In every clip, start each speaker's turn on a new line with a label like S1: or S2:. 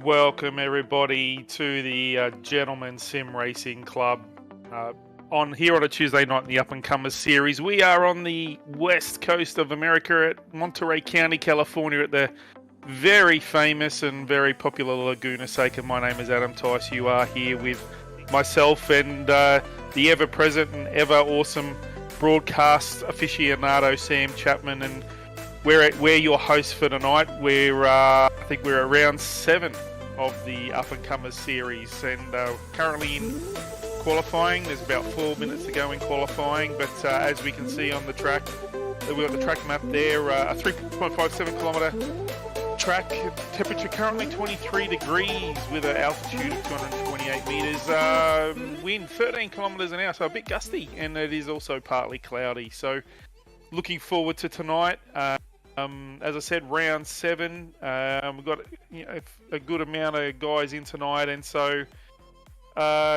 S1: Welcome everybody to the Gentleman Sim Racing Club. On here on a Tuesday night in the Up and Comers series, we are on the west coast of America at Monterey County, California, at the very famous and very popular Laguna Seca. My name is Adam Tice. You are here with myself and the ever-present and ever-awesome broadcast aficionado Sam Chapman, and we're your hosts for tonight. I think we're at round 7 of the Up and Comers series, and currently in qualifying. There's about 4 minutes to go in qualifying, but as we can see on the track, we've got the track map there. A 3.57 kilometre track. Temperature currently 23 degrees with an altitude of 228 metres. Wind 13 kilometres an hour, so a bit gusty, and it is also partly cloudy. So looking forward to tonight. As I said, round 7. We've got a good amount of guys in tonight, and so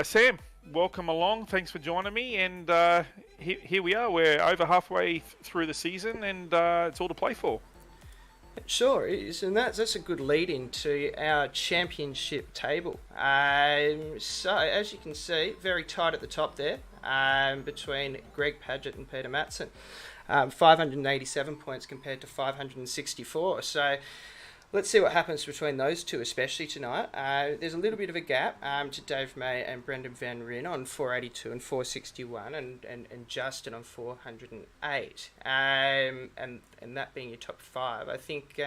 S1: Sam, welcome along. Thanks for joining me, and here we are. We're over halfway through the season, and it's all to play for.
S2: Sure is, and that's a good lead into our championship table. So as you can see, very tight at the top there, between Greg Padgett and Peter Matson. 587 points compared to 564. So let's see what happens between those two, especially tonight. There's a little bit of a gap to Dave May and Brendan Van Ryn on 482 and 461, and Justin on 408. And that being your top 5. I think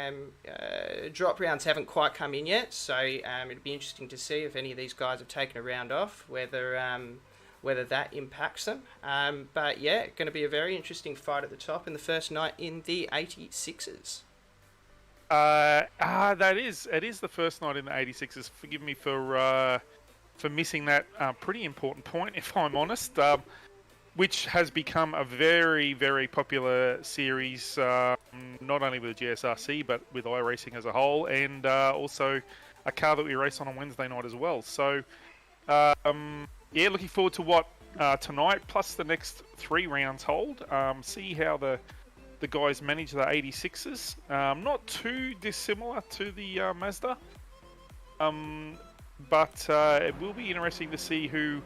S2: drop rounds haven't quite come in yet, so it'd be interesting to see if any of these guys have taken a round off, whether that impacts them. But yeah, going to be a very interesting fight at the top in the first night in the 86ers.
S1: It is the first night in the 86ers. Forgive me for missing that pretty important point, if I'm honest, which has become a very, very popular series, not only with the GSRC, but with iRacing as a whole, and also a car that we race on Wednesday night as well. So, yeah, looking forward to what tonight, plus the next 3 rounds hold. See how the guys manage the 86s. Not too dissimilar to the Mazda. But it will be interesting to see who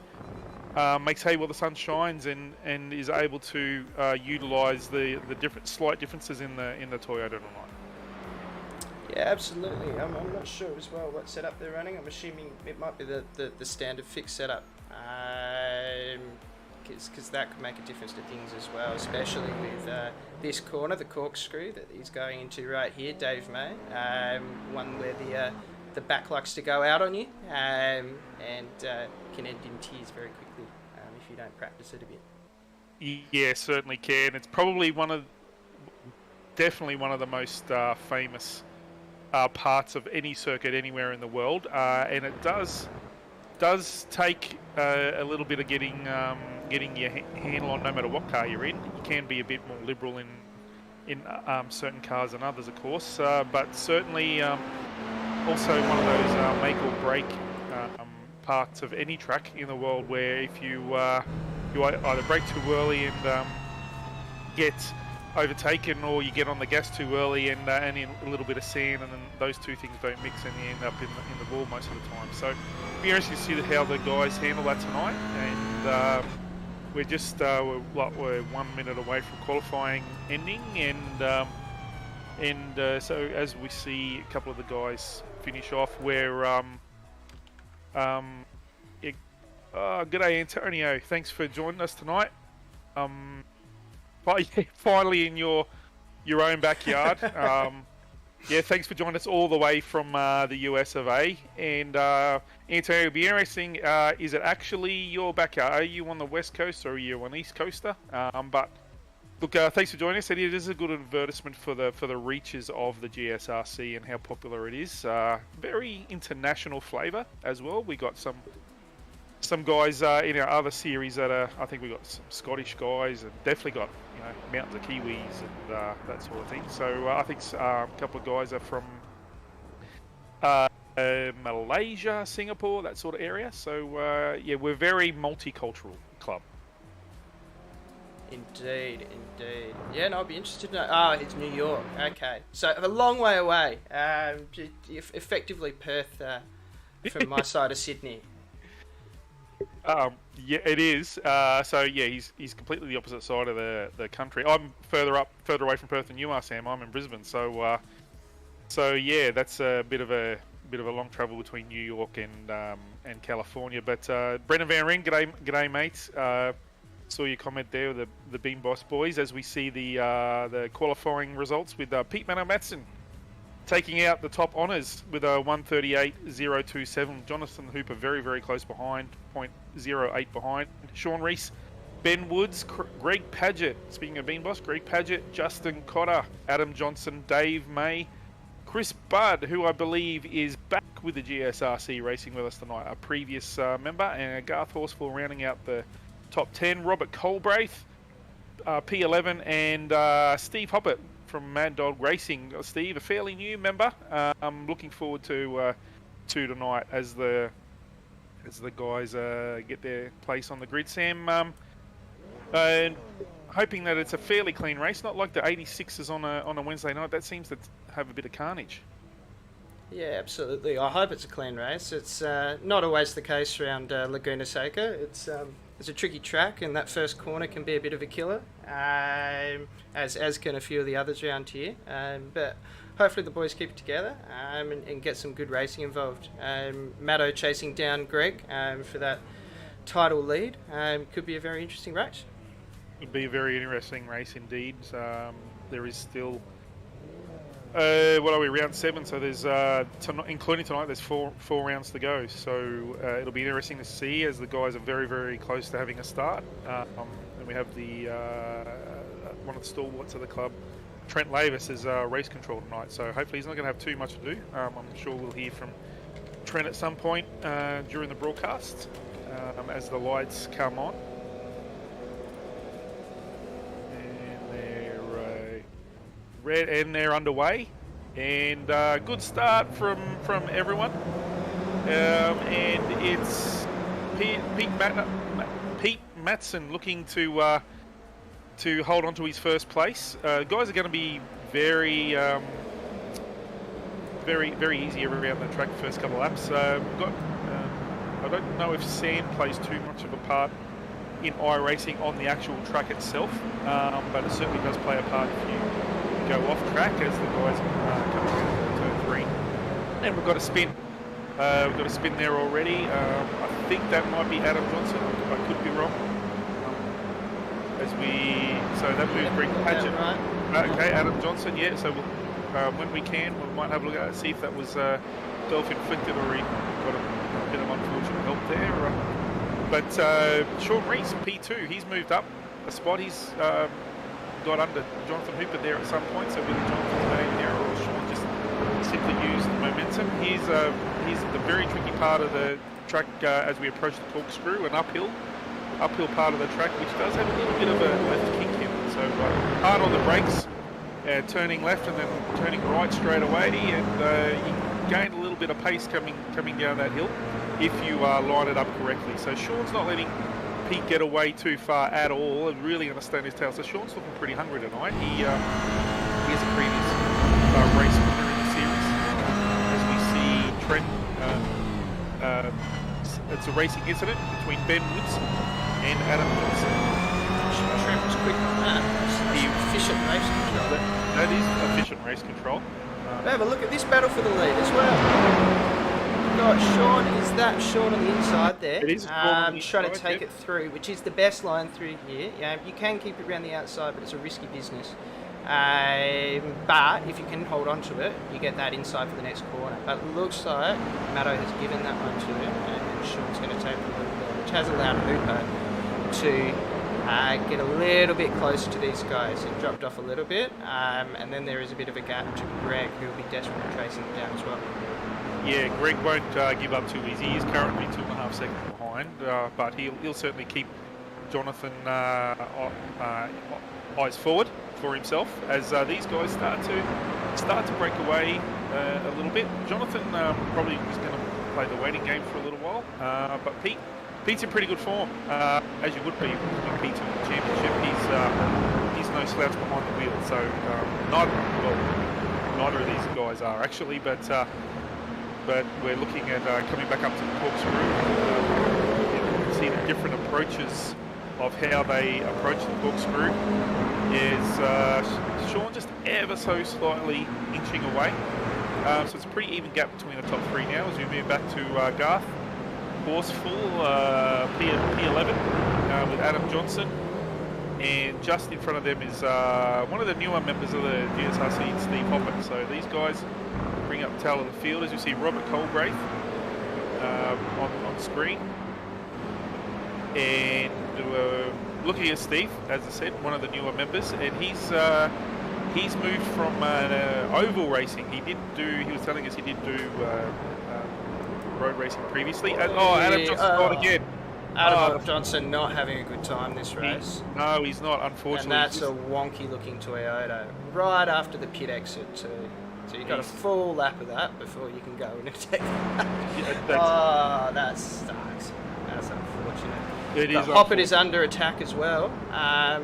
S1: makes hay while the sun shines and is able to utilise the slight differences in the Toyota tonight.
S2: Yeah, absolutely. I'm not sure as well what setup they're running. I'm assuming it might be the standard fixed setup. Because that could make a difference to things as well, especially with this corner, the corkscrew that he's going into right here, Dave May. One where the back likes to go out on you and can end in tears very quickly if you don't practice it a bit.
S1: Yeah, certainly can. It's probably definitely one of the most famous parts of any circuit anywhere in the world, and it does take a little bit of getting your handle on, no matter what car you're in. You can be a bit more liberal in certain cars than others, of course, but certainly also one of those make or break parts of any track in the world, where if you either brake too early and get overtaken, or you get on the gas too early and in a little bit of sand, and then those two things don't mix and you end up in the wall most of the time. So it'll be interesting to see how the guys handle that tonight, and we're just we're 1 minute away from qualifying ending, and so as we see a couple of the guys finish off, g'day Antonio, thanks for joining us tonight. Finally in your own backyard. Yeah, thanks for joining us all the way from the US of A. And Antonio, it'll be interesting. Is it actually your backyard? Are you on the West Coast or are you an East Coaster? But look, thanks for joining us. It is a good advertisement for the reaches of the GSRC and how popular it is. Very international flavour as well. We got some guys in our other series that I think we got some Scottish guys, and definitely got mountains of Kiwis and that sort of thing. So I think a couple of guys are from Malaysia, Singapore, that sort of area. So yeah, we're very multicultural club.
S2: Indeed. Yeah, no, I'd be interested to know. Oh, it's New York. Okay. So a long way away. Effectively Perth from my side of Sydney.
S1: Yeah, it is. So yeah, he's completely the opposite side of the country. I'm further away from Perth than you are, Sam. I'm in Brisbane. So yeah, that's a bit of a long travel between New York and California. But Brendan Van Ryn, g'day mates. Saw your comment there with the Bean Boss boys as we see the qualifying results with Pete Matson taking out the top honours with a 138.027. Jonathan Hooper very, very close behind, 0.08 behind. Sean Reese, Ben Woods, Greg Padgett, speaking of Bean Boss, Greg Padgett, Justin Cotter, Adam Johnson, Dave May, Chris Budd, who I believe is back with the GSRC racing with us tonight, a previous member, and Garth Horsfall rounding out the top 10, Robert Colbraith, P11, and Steve Hoppett from Mad Dog Racing. Steve, a fairly new member. I'm looking forward to tonight as the guys get their place on the grid. Sam, and hoping that it's a fairly clean race, not like the 86s on a Wednesday night. That seems to have a bit of carnage.
S2: Yeah, absolutely. I hope it's a clean race. It's not always the case around Laguna Seca. It's a tricky track, and that first corner can be a bit of a killer, as can a few of the others around here. But hopefully the boys keep it together and get some good racing involved. Matto chasing down Greg for that title lead could be a very interesting race.
S1: It would be a very interesting race indeed. There is still... what are we, round 7? So there's, including tonight, there's four rounds to go. So it'll be interesting to see as the guys are very, very close to having a start. And we have the one of the stalwarts of the club, Trent Lavis, is race control tonight. So hopefully he's not going to have too much to do. I'm sure we'll hear from Trent at some point during the broadcast as the lights come on. Red, and they're underway, and good start from everyone, and it's Pete Matson looking to hold on to his first place. Guys are going to be very easy around the track the first couple of laps. I don't know if sand plays too much of a part in iRacing on the actual track itself, but it certainly does play a part if you go off track as the guys coming into turn 3. And we've got a spin. We've got a spin there already. I think that might be Adam Johnson. I could be wrong. So that moves Greg Padgett. Right. Okay, Adam Johnson. Yeah. So when we can, we might have a look at it, see if that was self-inflicted or he got a bit of unfortunate help there. But Sean Reese, P2, he's moved up a spot. He's got under Jonathan Hooper there at some point, so whether Jonathan's made an error or Sean just simply used momentum. He's at the very tricky part of the track as we approach the corkscrew, an uphill part of the track, which does have a little bit of a left kick in it. So hard on the brakes, turning left and then turning right straight away, and you gain a little bit of pace coming down that hill if you line it up correctly. So Sean's not letting Pete get away too far at all and really understand his tail. So Sean's looking pretty hungry tonight. He is a previous race winner in the series. As we see Trent, it's a racing incident between Ben Woods and Adam Johnson.
S2: Trent was quick on that. Efficient race control.
S1: That is efficient race control.
S2: Have a look at this battle for the lead as well. Got Sean, is that Sean on the inside there?
S1: It is.
S2: Trying to take it through, which is the best line through here. You can keep it around the outside, but it's a risky business. But if you can hold on to it, you get that inside for the next corner. But it looks like Matto has given that one to him, and Sean's going to take the lead there, which has allowed Hooper to get a little bit closer to these guys. It dropped off a little bit, and then there is a bit of a gap to Greg, who will be desperately tracing it down as well.
S1: Yeah, Greg won't give up too easy. He's currently 2.5 seconds behind, but he'll certainly keep Jonathan eyes forward for himself as these guys start to break away a little bit. Jonathan probably is going to play the waiting game for a little while, but Pete Pete's in pretty good form, as you would be with Pete in the championship. He's no slouch behind the wheel, so neither of these guys are actually, but we're looking at coming back up to the corkscrew. You can see the different approaches of how they approach the corkscrew. Is Sean just ever so slightly inching away, so it's a pretty even gap between the top three now as we move back to Garth. Horseful P11 with Adam Johnson, and just in front of them is one of the newer members of the GSRC, Steve Hoppin. So these guys bring up the tail of the field as you see Robert Colgrave on screen, and looking at Steve, as I said, one of the newer members, and he's moved from oval racing. He was telling us he did do road racing previously. And, Adam Johnson gone again.
S2: Adam Johnson not having a good time this race.
S1: No, he's not, unfortunately.
S2: And that's a wonky looking Toyota right after the pit exit too. So you've got a full lap of that before you can go and attack that. That sucks. That's unfortunate. Hoppin is under attack as well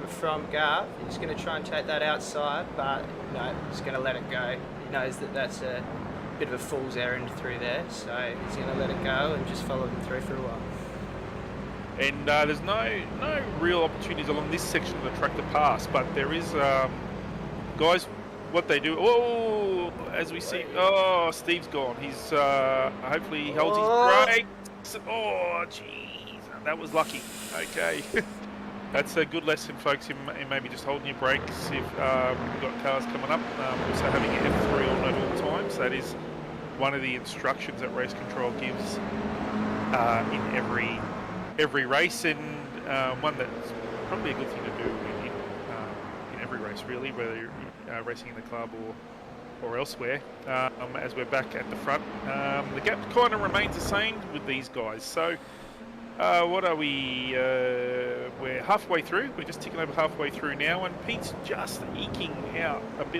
S2: from Garth. He's going to try and take that outside, but no, he's going to let it go. He knows that that's a bit of a fool's errand through there, so he's going to let it go and just follow them through for a while.
S1: And there's no real opportunities along this section of the track to pass, but there is guys. What they do? Oh, as we see, Steve's gone. He's hopefully he holds his brakes. Oh, jeez, that was lucky. Okay. That's a good lesson, folks, in maybe just holding your brakes if you've got cars coming up. Also having an F3 on at all times. That is one of the instructions that race control gives in every race, and one that's probably a good thing to do in every race, really, whether you're racing in the club or elsewhere. As we're back at the front, the gap kind of remains the same with these guys. So. What are we? We're halfway through. We're just ticking over halfway through now, and Pete's just eking out that.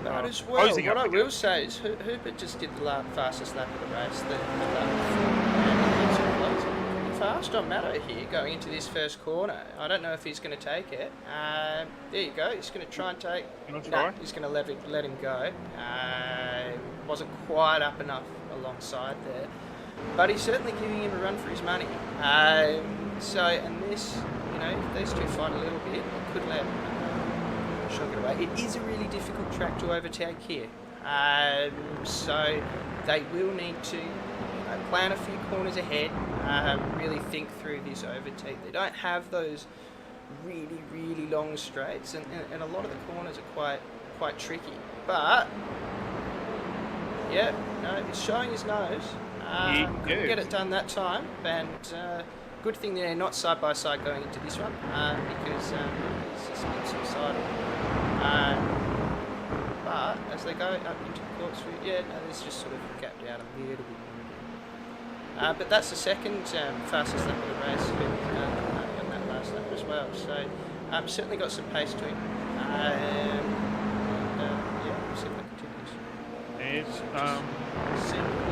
S2: That as well. What I will say is Hooper just did the fastest lap of the race. Pretty fast on Matto here going into this first corner. I don't know if he's going to take it. There you go. He's going to try and take. He's going to let him go. Wasn't quite up enough alongside there. But he's certainly giving him a run for his money. And this, if these two fight a little bit, it could let Sean get away. It is a really difficult track to overtake here. So they will need to plan a few corners ahead, really think through this overtake. They don't have those really, really long straights, and a lot of the corners are quite tricky. But, he's showing his nose. Couldn't get it done that time, and good thing they're not side by side going into this one because it's just been suicidal. But as they go up into the corkscrew, there's just sort of gapped out a little bit. But that's the second fastest lap of the race in that last lap as well. So certainly got some pace to him. We'll see if that continues.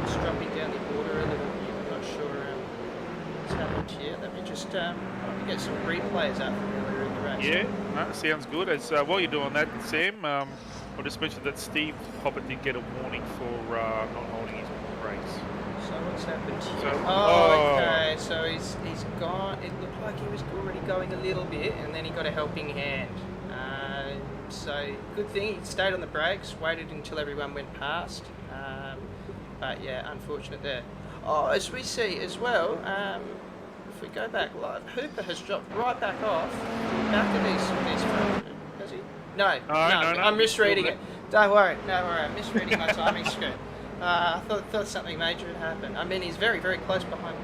S2: It's dropping down the order a little bit. I'm not sure what's happened here. Let me just get some replays out from earlier in the race.
S1: Yeah, sounds good. As while you're doing that, Sam, I'll just mention that Steve Hoppin did get a warning for not holding his brakes.
S2: So what's happened here? Okay. So he's gone. It looked like he was already going a little bit, and then he got a helping hand. So good thing he stayed on the brakes, waited until everyone went past. But yeah, unfortunate there. As we see as well, if we go back live, Hooper has dropped right back off the back of these front. Has he? No, I'm misreading it. Don't worry, I'm misreading my timing screen. I thought something major had happened. I mean, he's very, very close behind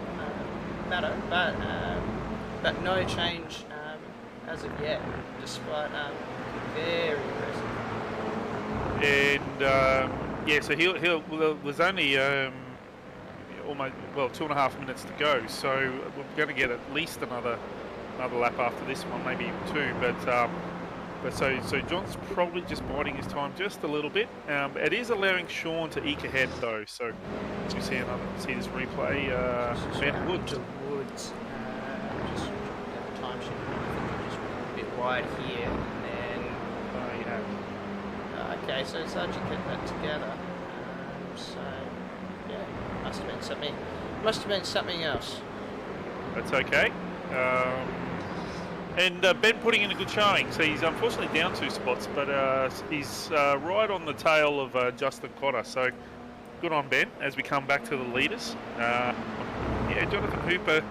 S2: Matto, but no change as of yet, despite very impressive.
S1: And so he'll there's only almost 2.5 minutes to go, so we're going to get at least another lap after this one, maybe even two. But so John's probably just biding his time just a little bit. It is allowing Sean to eke ahead though, so as we see this replay, Ben Woods.
S2: Woods. Just the time sheet. Just a bit wide here, and then. Okay, so it's hard to get that together. So yeah, must have been something else.
S1: That's okay. And Ben putting in a good showing. So he's unfortunately down 2 spots, but he's right on the tail of Justin Cotter. So good on Ben as we come back to the leaders. Yeah, Jonathan Hooper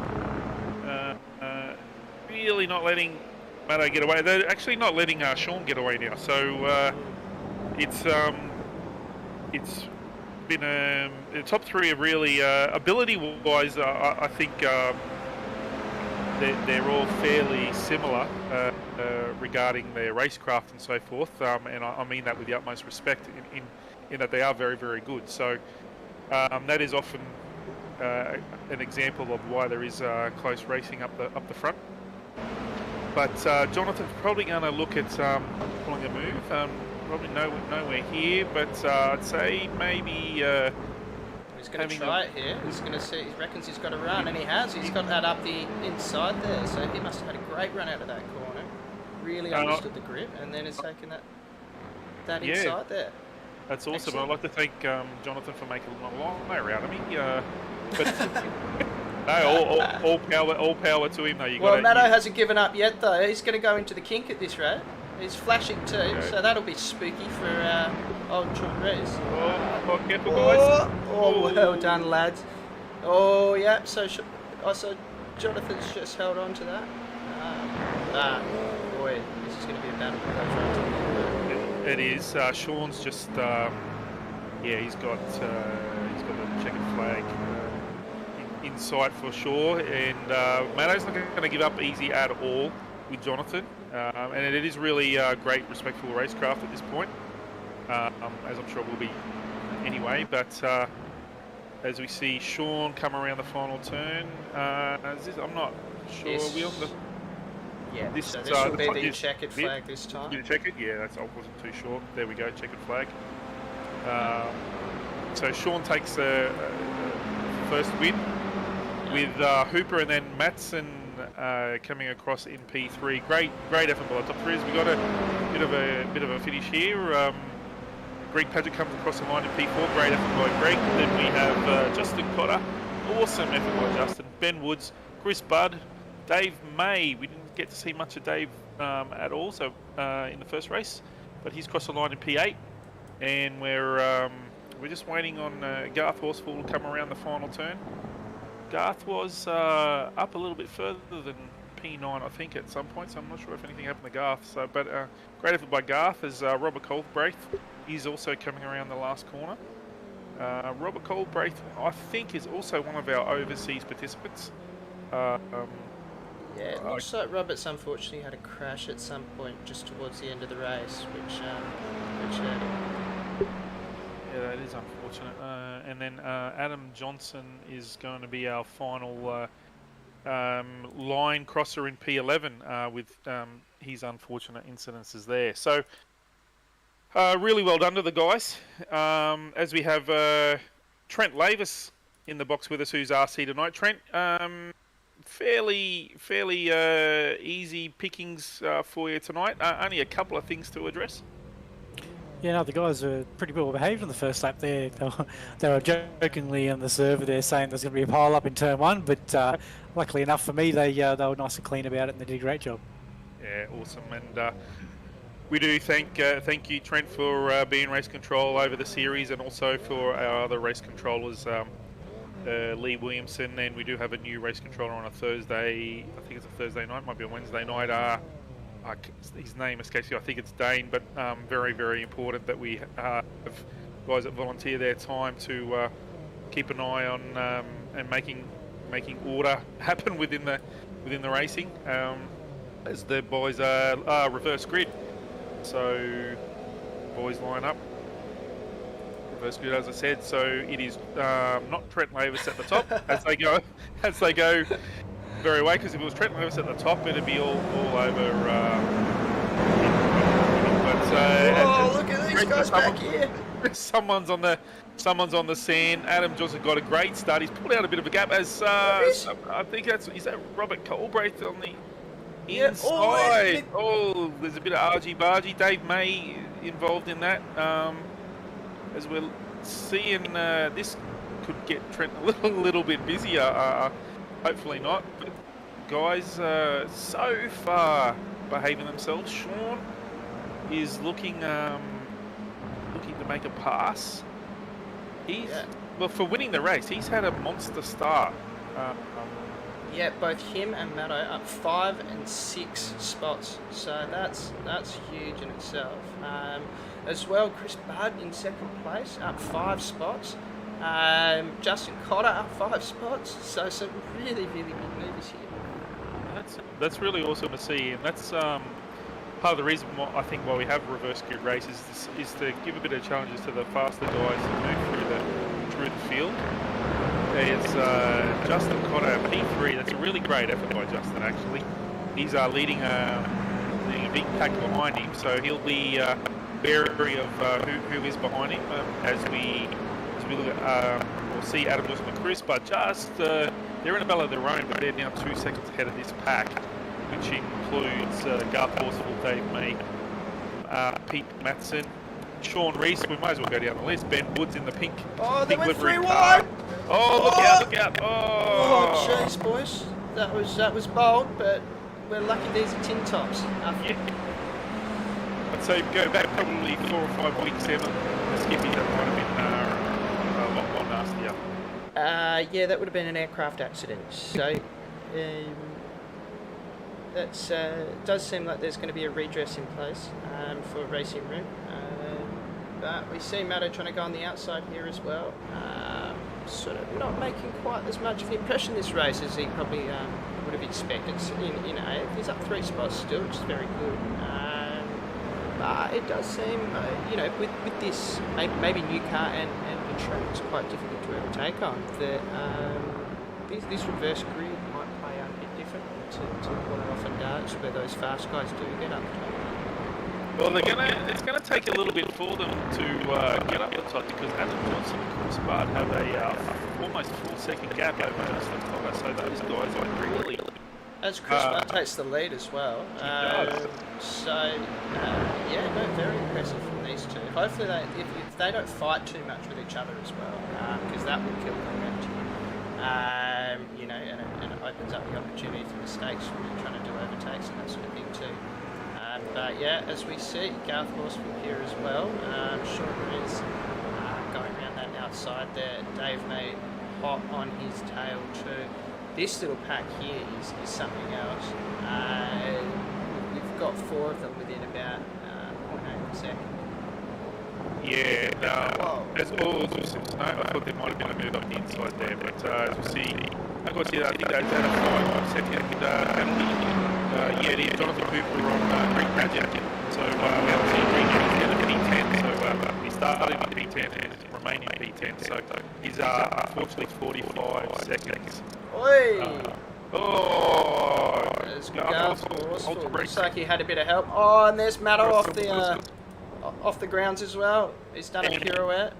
S1: really not letting Matto get away. They're actually not letting Sean get away now. So it's been the top 3 are really ability-wise. I think. They're all fairly similar regarding their racecraft and so forth, and I mean that with the utmost respect in that they are very, very good. So that is often an example of why there is close racing up the front. But Jonathan's probably going to look at pulling a move. Probably nowhere here, but I'd say maybe.
S2: He's going to try it here. He's going to see. He reckons he's got a run, and he has. He's got that up the inside there, so he must have had a great run out of that corner. Really understood the grip, and then has taken that inside there.
S1: That's awesome. Excellent. I'd like to thank Jonathan for making a long way around of me. But no, all power to him though.
S2: Well, Matto hasn't given up yet though. He's going to go into the kink at this rate. He's flashing too, okay. So that'll be spooky for old John Rees.
S1: Oh, careful, guys.
S2: Oh, well done, lads. Oh, yeah, so Jonathan's just held on to that. Boy, this is going to be a battle with those runs.
S1: It is. Sean's just, he's got a checkered flag in sight for sure, and Matto's not going to give up easy at all with Jonathan. And it is really great, respectful racecraft at this point, as I'm sure it will be anyway. But as we see Sean come around the final turn, I'm not sure. Are we on the?
S2: Yeah, this will be the checkered flag this time.
S1: The checkered? Yeah, I wasn't too sure. There we go, checkered flag. So Sean takes the first win with Hooper and then Matson coming across in P3. Great effort by the top 3s. We got a bit of a finish here. Greg Padgett comes across the line in P4. Great effort by Greg. Then we have Justin Cotter. Awesome effort by Justin. Ben Woods, Chris Budd, Dave May. We didn't get to see much of Dave at all, so in the first race, but he's crossed the line in P8, and we're just waiting on Garth Horsfall to come around the final turn. Garth was up a little bit further than P9, I think, at some point, so I'm not sure if anything happened to Garth. So, but great effort by Garth as Robert Colbraith is also coming around the last corner. Robert Colbraith, I think, is also one of our overseas participants.
S2: Yeah, it looks like Roberts unfortunately had a crash at some point just towards the end of the race, which hurt him.
S1: Yeah, that is unfortunate. And then Adam Johnson is going to be our final line crosser in P11 with his unfortunate incidences there. So really well done to the guys. As we have Trent Lavis in the box with us, who's RC tonight. Trent, fairly easy pickings for you tonight. Only a couple of things to address.
S3: Yeah, no, the guys were pretty well behaved on the first lap there. They were jokingly on the server there saying there's going to be a pile up in turn 1, but luckily enough for me, they were nice and clean about it and they did a great job.
S1: Yeah, awesome. And we do thank you, Trent, for being race control over the series, and also for our other race controllers, Lee Williamson, and we do have a new race controller on a Thursday. I think it's a Thursday night, might be a Wednesday night. His name escapes me. I think it's Dane, but very, very important that we have guys that volunteer their time to keep an eye on and making order happen within the racing. As the boys are reverse grid, so boys line up. Reverse grid, as I said, so it is not Trent Lavis at the top as they go very way, because if it was Trent Lavis at the top, it'd be all over.
S2: Look at these guys back here.
S1: someone's on the sand. Adam Johnson got a great start. He's pulled out a bit of a gap as I think is that Robert Colbraith on the inside. Oh, there's a bit of argy-bargy. Dave May involved in that. As we're seeing, this could get Trent a little bit busier. Hopefully not. But guys, so far behaving themselves. Sean is looking to make a pass. Well, for winning the race, he's had a monster start.
S2: Yeah, both him and Matto up 5 and 6 spots, so that's huge in itself. As well, Chris Budd in second place, up 5 spots. Justin Cotter up 5 spots, so some really big movers here.
S1: That's really awesome to see, and that's part of the reason why we have reverse grid races is to give a bit of challenges to the faster guys that move through the field. There's Justin Cotter, P3. That's a really great effort by Justin. Actually, he's leading a big pack behind him, so he'll be wary of who is behind him as we look at. We'll see Adam Johnson and Chris, but just they're in a battle of their own, but they're now 2 seconds ahead of this pack, which includes Garth Horsfall, Dave May, Pete Matheson, Sean Reese. We might as well go down the list. Ben Woods in the pink livery car. Oh, look out!
S2: Oh, jeez, boys. That was bold, but we're lucky these are tin tops.
S1: Yeah. I'd say go back probably 4 or 5 weeks, Emma. The Skippy, that might have been a lot more nastier.
S2: Yeah, that would have been an aircraft accident. So, that does seem like there's going to be a redress in place for Racing Room. But we see Matto trying to go on the outside here as well. Sort of not making quite as much of an impression this race as he probably would have expected. In 8th, he's up 3 spots still, which is very good. But it does seem, with this maybe new car and the track, it's quite difficult to overtake on. That this reverse grid might play out a bit differently to what it often does, where those fast guys do get up the top.
S1: Well, it's gonna take a little bit for them to get up the top because Adam Johnson and Chris Budd have a almost 4-second gap over Justin Cotter, so those guys are really.
S2: As Chris Budd takes the lead as well. Very impressive from these two. Hopefully, if they don't fight too much with each other as well, because that will kill them around here. And it opens up the opportunity for mistakes when you're trying to do overtakes and that sort of thing too. But yeah, as we see, Garth Horsfall here as well. Sean is going around that outside there. Dave May hot on his tail too. This little pack here is something else. We've got 4 of them within about 0.8 seconds.
S1: Yeah, as we see, I thought there might have been a move up the inside there, but as we see, I think they've had a 5-second penalty. Jonathan Cooper on Greg Magic. So we haven't seen Greg in the P10, so he started in the P10 and is remaining in P10, so he's unfortunately 45 seconds.
S2: Oi!
S1: There's
S2: Garth Horsfall. Looks like he had a bit of help. Oh, and there's Matto off the grounds as well. He's done a pirouette.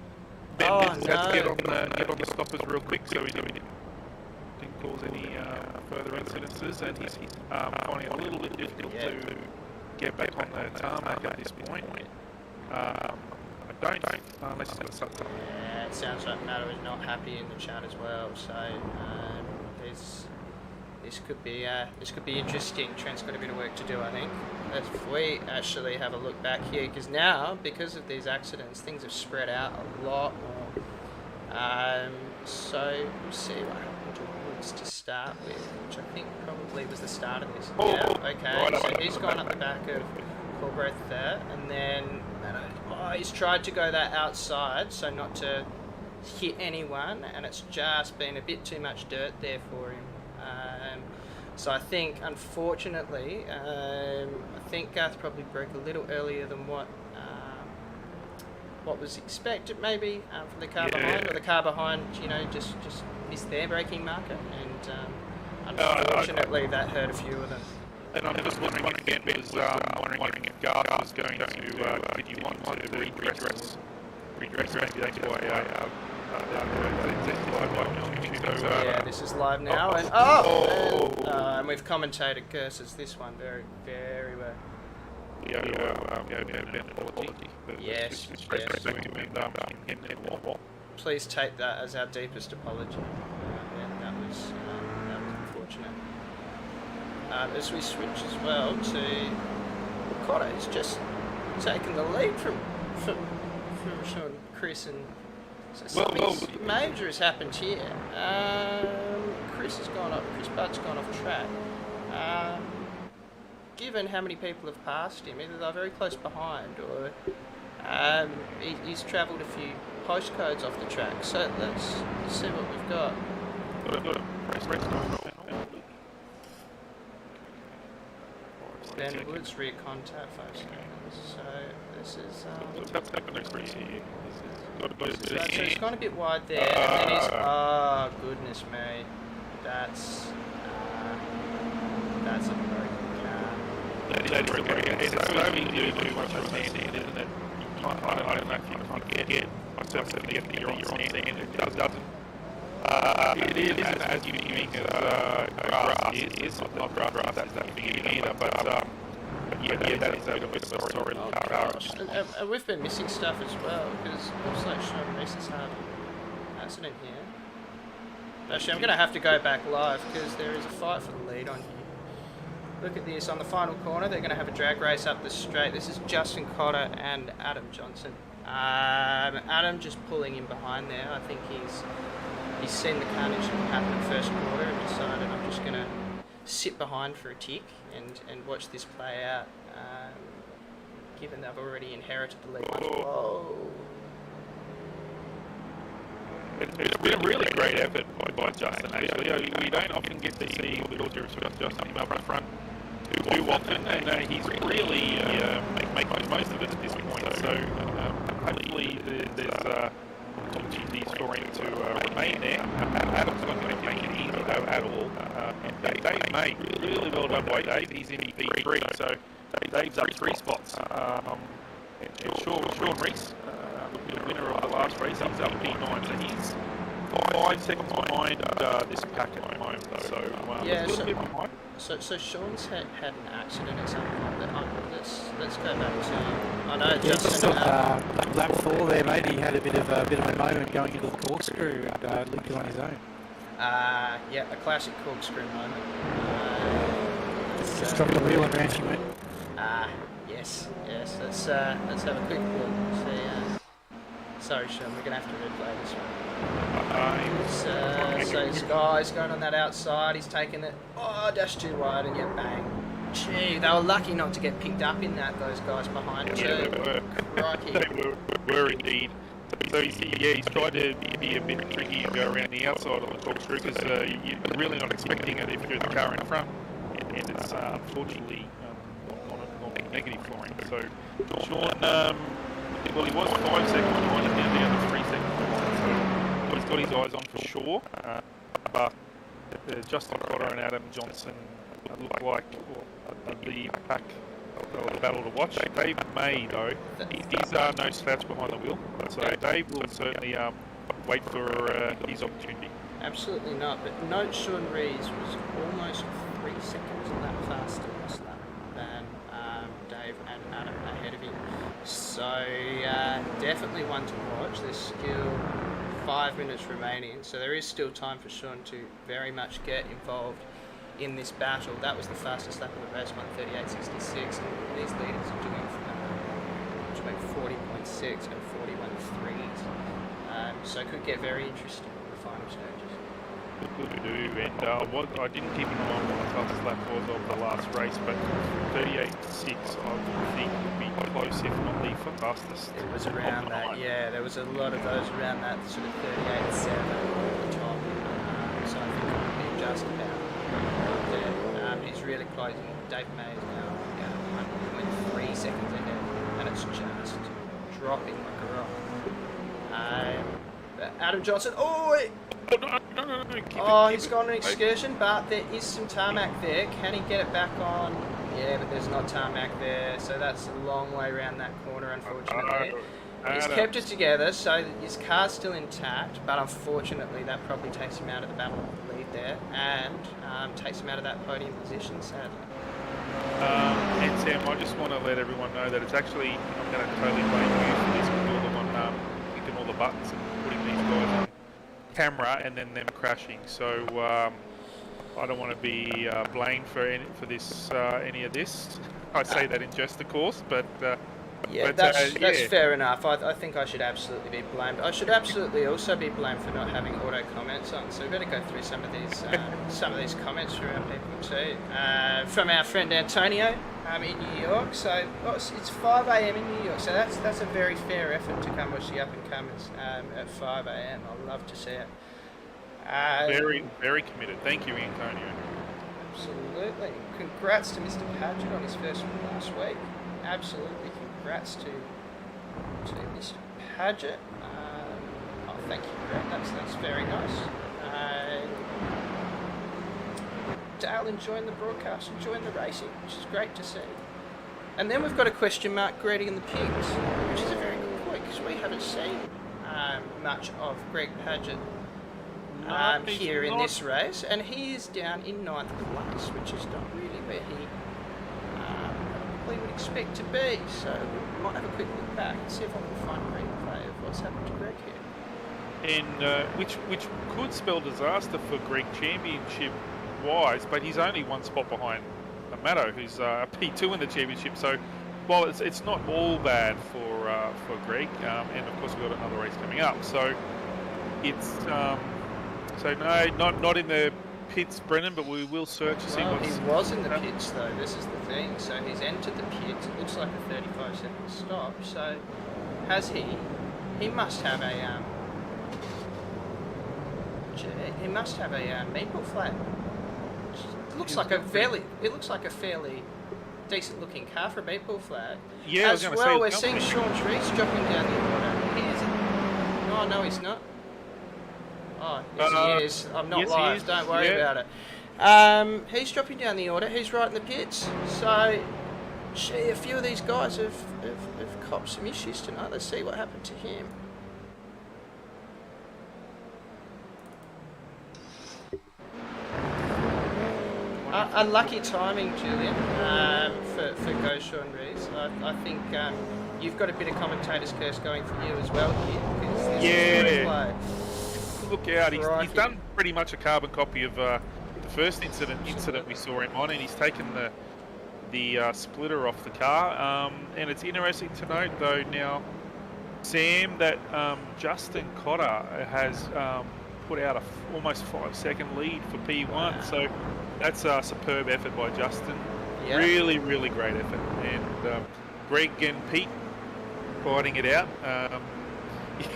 S1: Ben had to get on the stoppers real quick, so he didn't cause any further incidences, and he's finding it a little bit difficult to get back on the tarmac at this point. I don't think, unless he's got something.
S2: Yeah, it sounds like Matto is not happy in the chat as well, so this could be interesting. Trent's got a bit of work to do, I think. If we actually have a look back here, because now, because of these accidents, things have spread out a lot more. So we'll see what happened to Woods to start with, which I think probably was the start of this. So he's gone up the back of Colbraith there, and then he's tried to go that outside, so not to hit anyone, and it's just been a bit too much dirt there for him. So I think, unfortunately, Garth probably broke a little earlier than what was expected, maybe from the car behind, or the car behind, just missed their braking marker, and unfortunately that hurt a few of them.
S1: And I'm just wondering again, because wondering if Garth was going to continue on to redress redress. That's why
S2: yeah, this is live now, and and we've commentated curses this one very, very well. Yes. Please take that as our deepest apology. That was unfortunate. As we switch as well to Cotter, he's just taken the lead from Sean, Chris, and so something major has happened here. Chris Butt's gone off track. Given how many people have passed him, either they're very close behind or he's travelled a few postcodes off the track. So let's see what we've got. Ben Woods rear contact 5 seconds. So this is so he's gone a bit wide there, and then he's goodness me, that's a broken car.
S1: That's very good. It's only do much of a stand, isn't it? I don't know if you can get myself to get the wrong stand. It doesn't. It isn't as unique as grass is. Not grass, that's that unique either, but yeah, that is a good story.
S2: And we've been missing stuff as well, because it looks like Sean Reese has had an accident here. Actually, I'm going to have to go back live, because there is a fight for the lead on here. Look at this, on the final corner, they're going to have a drag race up the straight. This is Justin Cotter and Adam Johnson. Adam just pulling in behind there. I think he's seen the carnage that happened in the first quarter and decided I'm just going to sit behind for a tick and watch this play out, given they've already inherited the lead. Whoa.
S1: It's been a really great effort by Justin, actually. We don't often get to see Justin up front too often, and he's really making most of it at this point. So hopefully there's opportunities for him to remain there. Adam's not going to make it easy at all. And Dave May, really well done by Dave. He's in P3, so Dave's up 3 spots. And Sean Reese, the winner of the last race, he's up P9, so he's 5 seconds behind this pack at the moment. So
S2: yeah, so Sean's had an accident at some point. But let's go back to. I know Justin.
S3: Lap 4 there, mate. He had a bit of a moment going into the corkscrew and looked on his own.
S2: Yeah, a classic corkscrew moment.
S3: Just dropped the wheel and ran she went.
S2: Yes. Let's have a quick look. See. Sorry, Sean, we're gonna have to replay this one. So this guy's going on that outside. He's taking it. dash too wide, and yeah, bang. Gee, they were lucky not to get picked up in that. Those guys behind too.
S1: Yeah, they were indeed. So he's tried to be a bit tricky and go around the outside of the corkscrew because you're really not expecting it if you're the car in front, and it's unfortunately not negative for him. So Sean, well, he was 5 seconds behind him, now down to 3 seconds behind. So he's got his eyes on for sure. But Justin Cotter and Adam Johnson look like the pack. The battle to watch. Dave May, though, he's no slouch behind the wheel, so Dave will certainly wait for his opportunity.
S2: Absolutely not, but note Sean Rees was almost 3 seconds on that faster last lap than Dave and Adam ahead of him. So definitely one to watch. There's still 5 minutes remaining, so there is still time for Sean to very much get involved in this battle. That was the fastest lap of the race, 1:38.66, and these leaders are doing between 40.6 and 41.3s. So it could get very interesting in the final stages.
S1: Good to do, and I didn't keep in mind what the fastest lap was of the last race, but 38.6 I think would be close, if not the fastest.
S2: It was around that, yeah. There was a lot of those around that sort of 38.7 at the top. So I think it would be just about there. He's really closing. Dave May is now 1.3 seconds ahead, and it's just dropping like a rock. Adam Johnson, he's gone on an excursion, but there is some tarmac there. Can he get it back on? Yeah, but there's not tarmac there, so that's a long way around that corner, unfortunately. He's kept it together, so his car's still intact, but unfortunately that probably takes him out of the battle of the lead there, and takes him out of that podium position, sadly.
S1: And Sam, I just want to let everyone know that it's actually, I'm going to totally blame you for this, because you're the one clicking all the buttons and putting these guys on camera and then them crashing. So I don't want to be blamed for any of this. I say that in jest, of course, but
S2: yeah, that's fair enough. I think I should absolutely be blamed. I should absolutely also be blamed for not having auto comments on. So we better go through some of these comments from our people too. From our friend Antonio in New York. So it's 5 a.m. in New York. So that's a very fair effort to come watch the up and comers at 5 a.m. I'd love to see it.
S1: Very, very committed. Thank you, Antonio.
S2: Absolutely. Congrats to Mr. Paget on his first win last week. Absolutely. Congrats to Mr. Paget. Thank you, Greg. That's very nice. Dale enjoying the broadcast, enjoying the racing, which is great to see. And then we've got a question mark Grady and the Pigs, which is a very good point because we haven't seen much of Greg Paget here in this race, and he is down in 9th place, which is not really where he probably would expect to be. So we might have a quick look back and see if I can find a replay of what's happened to Greg here.
S1: And which could spell disaster for Greg championship wise, but he's only one spot behind Amato, who's P2 in the championship. So while it's not all bad for Greg, and of course we've got another race coming up. So it's so no, not in the pits, Brennan, but we will search to see what's...
S2: He was in the pits, though. This is the thing. So he's entered the pits. It looks like a 35-second stop. So has he? He must have a he must have a meatball flag. It looks like a fairly decent-looking car for a meatball flag.
S1: Yeah,
S2: as well, we're seeing Sean Rees dropping down the order. Oh no, he's not. Oh, yes, he is. I'm not live. Don't worry about it. He's dropping down the order. He's right in the pits. So, gee, a few of these guys have copped some issues tonight. Let's see what happened to him. Unlucky timing, Julian, for Go Sean Rees. I think you've got a bit of commentator's curse going for you as well here. Because this
S1: look out, he's done pretty much a carbon copy of the first incident we saw him on, and he's taken the splitter off the car. And it's interesting to note, though, now, Sam, that Justin Cotter has put out a almost 5-second lead for P1. Wow. So that's a superb effort by Justin. Yeah. Really, really great effort. And Greg and Pete fighting it out.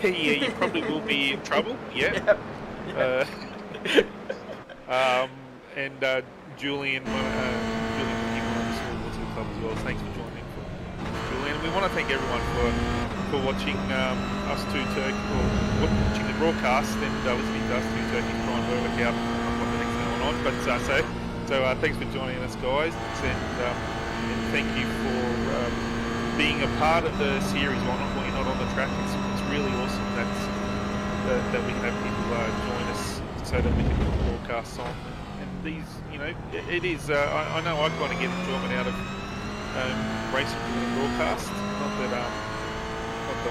S1: Yeah, you probably will be in trouble. Yeah. Yep. And Julian looking on the scoreboard to the club as well. Thanks for joining, Julian. We want to thank everyone for watching us two Turkey, or watching the broadcast and listening to us two Turkeys try and work out what the next going on. But so thanks for joining us, guys, and thank you for being a part of the series while you're not on the track. It's really awesome that we can have people join us so that we can put broadcasts on. And these, it is. I know I kind of get enjoyment out of racing and broadcast. Not that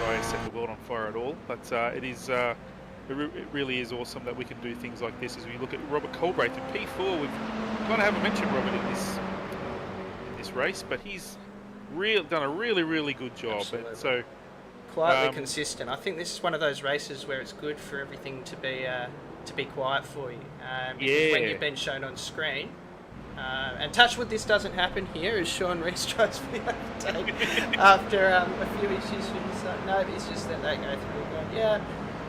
S1: I set the world on fire at all, but it is. It really is awesome that we can do things like this as we look at Robert Colbraith in P4. We've kind of haven't mentioned Robert in this race, but he's done a really, really good job. And so
S2: quietly consistent. I think this is one of those races where it's good for everything to be quiet for you. When you've been shown on screen. And touch wood, this doesn't happen here as Sean Rees tries to overtake after a few issues with his no, it's just that they go through going, yeah,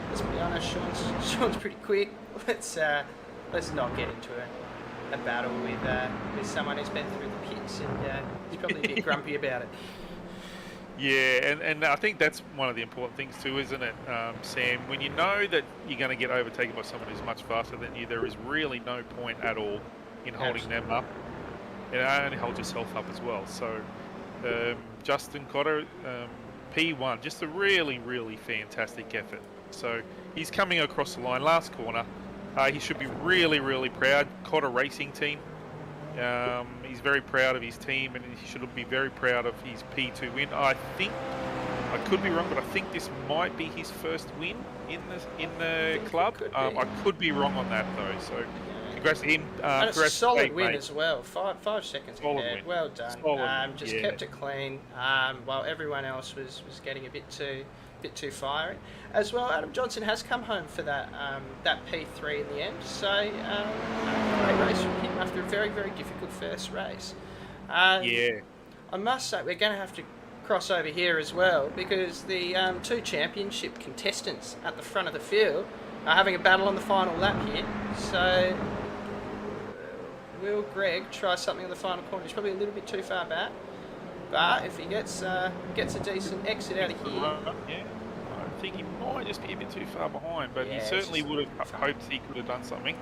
S2: let's be honest, Sean's pretty quick. Let's not get into a battle with someone who's been through the pits, and he's probably a bit grumpy about it.
S1: Yeah, and I think that's one of the important things too, isn't it, Sam? When you know that you're going to get overtaken by someone who's much faster than you, there is really no point at all in holding them up. And only hold yourself up as well. So Justin Cotter, P1. Just a really, really fantastic effort. So he's coming across the line, last corner. He should be really, really proud. Cotter Racing Team. He's very proud of his team, and he should be very proud of his P2 win. I think, I could be wrong, but I think this might be his first win in the club. I could be wrong on that though. So congrats to him.
S2: And it's a solid win
S1: mate.
S2: as well. Five seconds ahead. Well done. Just kept it clean while everyone else was getting a bit too fiery. As well, Adam Johnson has come home for that P3 in the end. So great race from him after a very, very difficult first race. I must say we're going to have to cross over here as well, because the two championship contestants at the front of the field are having a battle on the final lap here. So will Greg try something on the final corner? He's probably a little bit too far back, but if he gets a decent exit out of here,
S1: I think he might just be a bit too far behind, but he certainly would have hoped he could have done something,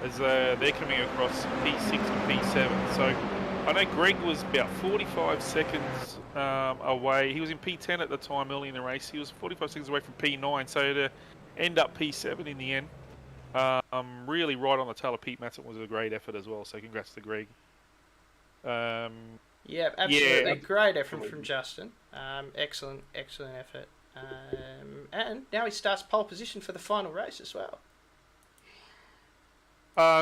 S1: as they're coming across P6 and P7. So I know Greg was about 45 seconds away. He was in P10 at the time early in the race. He was 45 seconds away from P9, so to end up P7 in the end, really right on the tail of Pete Matson was a great effort as well. So congrats to Greg.
S2: Absolutely. Great effort from Justin. Excellent effort. And now he starts pole position for the final race as well.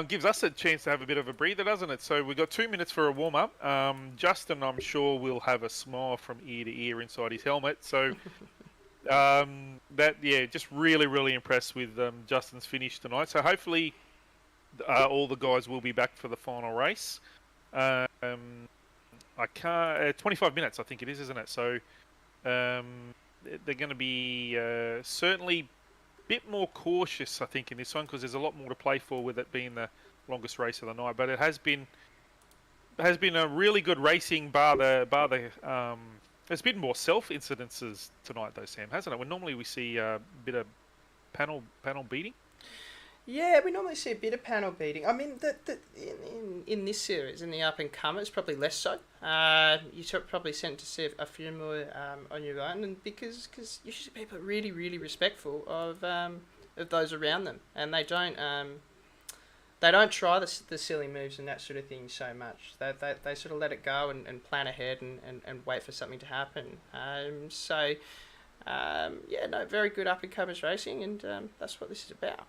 S1: Gives us a chance to have a bit of a breather, doesn't it? So we've got 2 minutes for a warm-up. Justin, I'm sure, will have a smile from ear to ear inside his helmet. So just really, really impressed with Justin's finish tonight. So hopefully all the guys will be back for the final race. I can't. 25 minutes, I think it is, isn't it? So they're going to be certainly a bit more cautious, I think, in this one, because there's a lot more to play for with it being the longest race of the night. But it has been a really good racing, bar the there's been more self incidences tonight though, Sam, hasn't it? When normally we see a bit of panel beating.
S2: Yeah, we normally see a bit of panel beating. I mean, in this series, in the up and comers, probably less so. You probably tend to see a few more on your own, and because usually people are really, really respectful of those around them, and they don't try the silly moves and that sort of thing so much. They sort of let it go and plan ahead and wait for something to happen. Very good up and comers racing, and that's what this is about.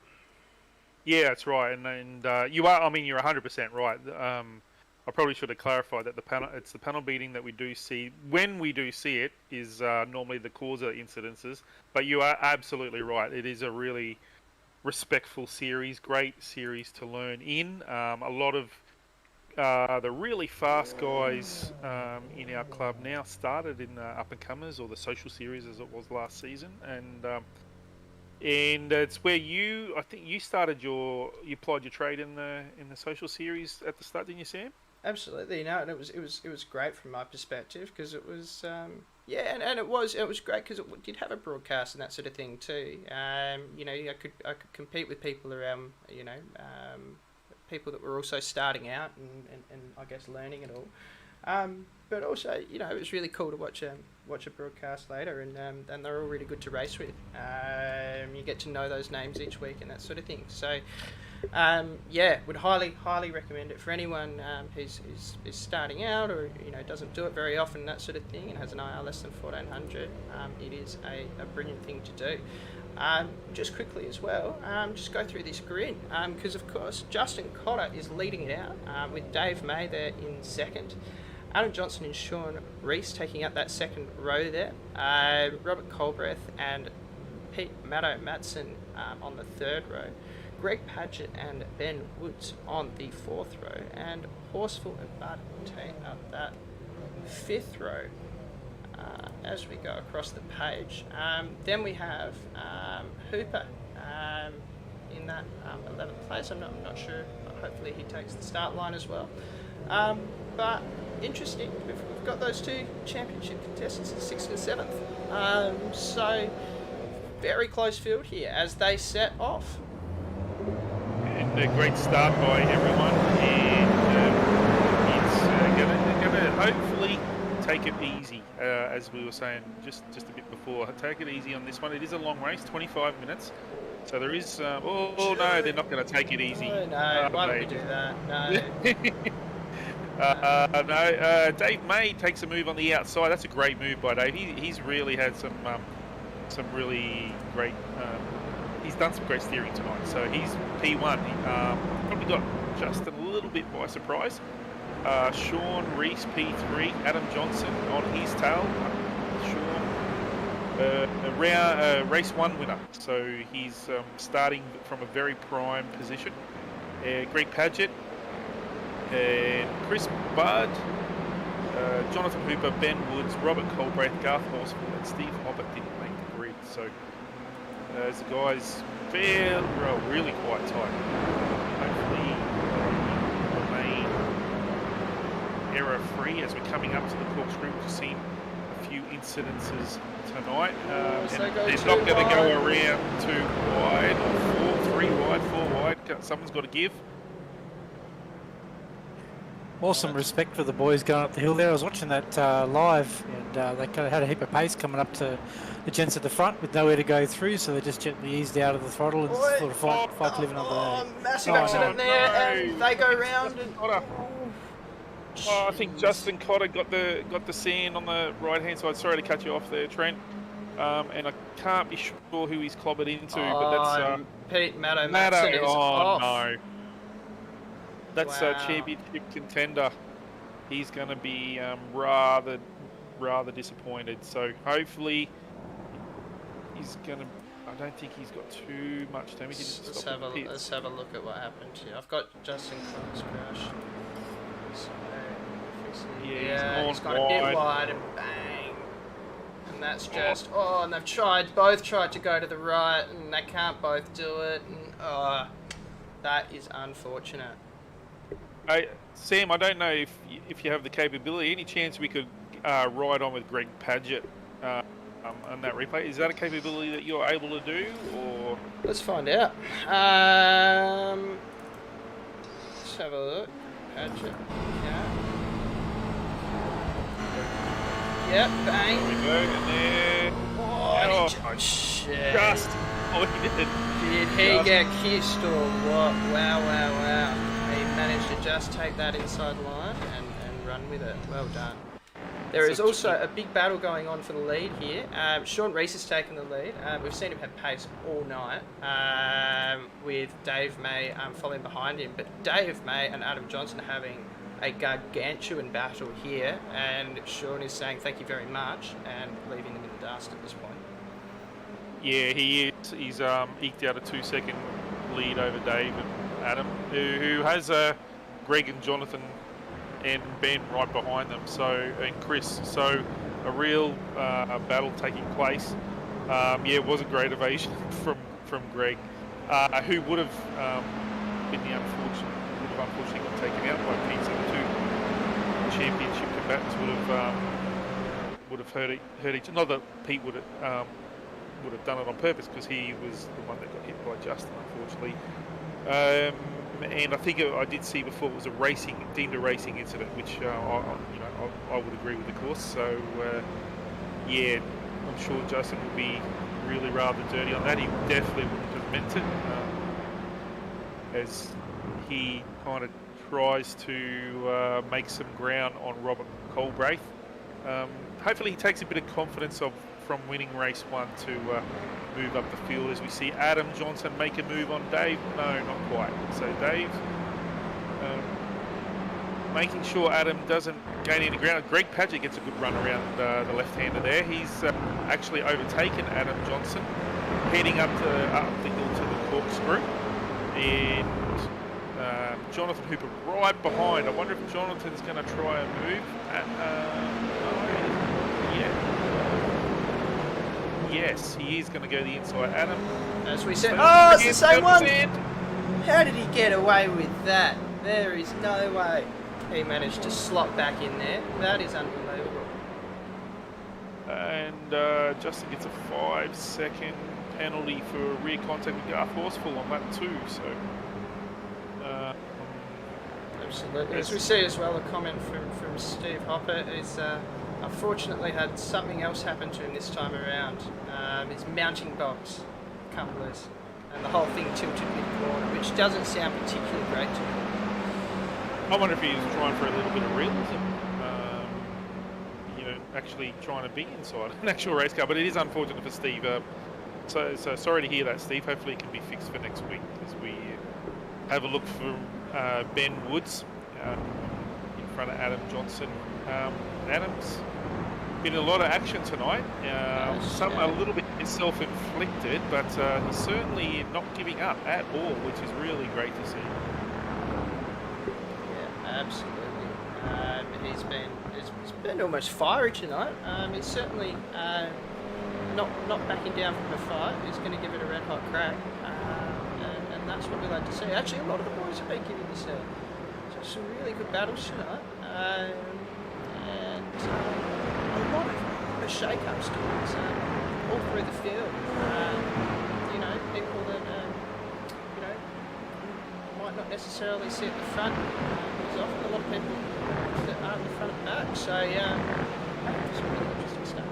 S1: Yeah, that's right, and you are. I mean, you're 100% right. I probably should have clarified that it's the panel beating that we do see. When we do see it, is normally the cause of incidences. But you are absolutely right. It is a really respectful series, great series to learn in. A lot of the really fast guys in our club now started in the up and comers or the social series as it was last season, and it's where I think you applied your trade in the social series at the start, didn't you, Sam?
S2: Absolutely, no, and it was great from my perspective, because it was and it was great because it did have a broadcast and that sort of thing too. I could compete with people around, people that were also starting out and I guess learning it all. But also, it was really cool to watch a broadcast later, and they're all really good to race with. You get to know those names each week and that sort of thing. So, would highly recommend it for anyone who's starting out or doesn't do it very often, that sort of thing, and has an IR less than 1400. It is a brilliant thing to do. Just quickly as well, just go through this grid, because of course Justin Cotter is leading it out with Dave May there in second. Adam Johnson and Sean Reese taking out that second row there. Robert Colbreth and Pete Matson on the third row. Greg Padgett and Ben Woods on the fourth row. And Horsful and Bud taking up that fifth row as we go across the page. Then we have Hooper in that 11th place. I'm not sure. Hopefully he takes the start line as well. But interesting, we've got those two championship contestants, 6th and 7th. So very close field here as they set off.
S1: And a great start by everyone, and it's going to hopefully take it easy, as we were saying just a bit before. Take it easy on this one. It is a long race, 25 minutes. So there is... oh, no, they're not going to take it easy.
S2: Oh, no, why would we do that? No.
S1: Dave May takes a move on the outside. That's a great move by Dave. He's really had some really great... he's done some great steering tonight. So he's P1. Probably got Justin a little bit by surprise. Sean Reese P3, Adam Johnson on his tail. Sean, race 1 winner, so he's starting from a very prime position. Greg Padgett and Chris Budd, Jonathan Hooper, Ben Woods, Robert Colbraith, Garth Horsfall, and Steve Hobbit didn't make the grid. So the guys really quite tight. Hopefully remain error-free as we're coming up to the corkscrew. We've seen a few incidences tonight. And they're not going to go around 2 wide, or 3 wide, 4 wide. Someone's got to give.
S3: Awesome respect for the boys going up the hill there. I was watching that live, and they kind of had a heap of pace coming up to the gents at the front with nowhere to go through, so they just gently eased out of the throttle and sort of fight living on the...
S2: Massive accident there, and they go round and...
S1: I think Justin Cotter got the sand on the right-hand side. Sorry to cut you off there, Trent. And I can't be sure who he's clobbered into, but that's...
S2: Pete Matto is off.
S1: No. That's a championship contender. He's going to be rather disappointed. So hopefully he's going to... I don't think he's got too much damage.
S2: Let's have a look at what happened here. I've got Justin Cotter's crash. So, he's gone a bit wide and bang. And that's just... Oh, and they've both tried to go to the right and they can't both do it. And that is unfortunate.
S1: Sam, I don't know if you have the capability. Any chance we could ride on with Greg Padgett on that replay? Is that a capability that you're able to do, or?
S2: Let's find out. Let's have a look. Padgett. Yeah. Yep. Bang.
S1: There we go. And there.
S2: Oh, shit.
S1: Just. Oh, he did.
S2: Did he get kissed or what? Wow. He managed to just take that inside line and run with it. Well done. There is also a big battle going on for the lead here. Sean Reese has taken the lead. We've seen him have pace all night with Dave May following behind him. But Dave May and Adam Johnson are having a gargantuan battle here. And Sean is saying thank you very much and leaving them in the dust at this point.
S1: Yeah, he is. He's eked out a 2-second lead over Dave and Adam, who has Greg and Jonathan and Ben right behind them, and Chris. So a real battle taking place. It was a great evasion from Greg, who would have unfortunately got taken out by Pete. So the two championship combatants would have hurt each. Not that Pete would have done it on purpose, because he was the one that got hit by Justin, unfortunately. And I think I did see before it was deemed a racing incident, which I would agree with, of course. So I'm sure Justin will be really rather dirty on that. He definitely wouldn't have meant it, as he kind of tries to make some ground on Robert Colbraith. Hopefully he takes a bit of confidence from winning race 1 to move up the field, as we see Adam Johnson make a move on Dave. No, not quite. So Dave making sure Adam doesn't gain any ground. Greg Padgett gets a good run around the left-hander there. He's actually overtaken Adam Johnson, heading up the hill to the corkscrew. And Jonathan Hooper right behind. I wonder if Jonathan's going to try and move. Yes, he is going to go the inside. Adam.
S2: As we said. Oh, it's the same one! How did he get away with that? There is no way he managed to slot back in there. That is unbelievable.
S1: And Justin gets a 5-second penalty for rear contact with Garth Horsfall on that too. So.
S2: Absolutely. As we see as well, a comment from Steve Hopper is unfortunately had something else happen to him this time around. His mounting bolts come loose, and the whole thing tilted mid-corner, which doesn't sound particularly great to me.
S1: I wonder if he was trying for a little bit of realism. Actually trying to be inside an actual race car, but it is unfortunate for Steve. So sorry to hear that, Steve. Hopefully it can be fixed for next week as we have a look for Ben Woods in front of Adam Johnson. Adam's been a lot of action tonight. Some a little bit self-inflicted, but he's certainly not giving up at all, which is really great to see.
S2: Yeah, absolutely. He's been almost fiery tonight. He's certainly not backing down from the fight. He's going to give it a red hot crack, and that's what we like to see. Actually, a lot of the boys have been giving this some really good battles tonight, and a lot of shake-ups towards all through the field. People that might not necessarily sit at the front. There's often a lot of people that aren't the front and back. So it's really interesting stuff.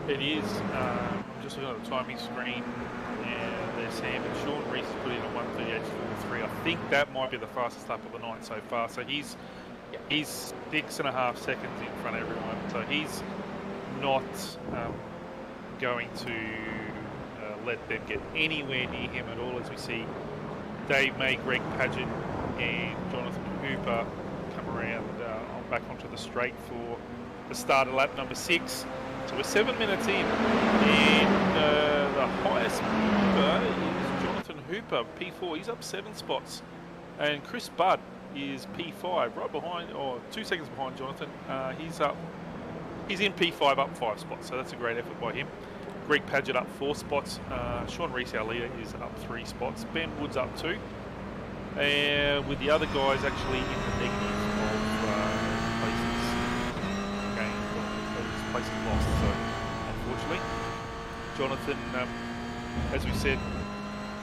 S1: It is. I'm just looking at the timing screen, and there's Sam and Sean Reese has put in a 1:38.43. I think that might be the fastest lap of the night so far. So he's 6.5 seconds in front of everyone. So he's not going to let them get anywhere near him at all. As we see Dave May, Greg Paget, and Jonathan Hooper come around back onto the straight for the start of lap number 6. So we're 7 minutes in, and the highest mover is Jonathan Hooper, P4. He's up 7 spots, and Chris Budd is P5, right behind, or 2 seconds behind Jonathan. He's in P5, up 5 spots. So that's a great effort by him. Greg Paget up 4 spots. Sean Reese, our leader, is up 3 spots. Ben Woods up 2. And with the other guys actually in the negative of places gained, places lost. So unfortunately, Jonathan, as we said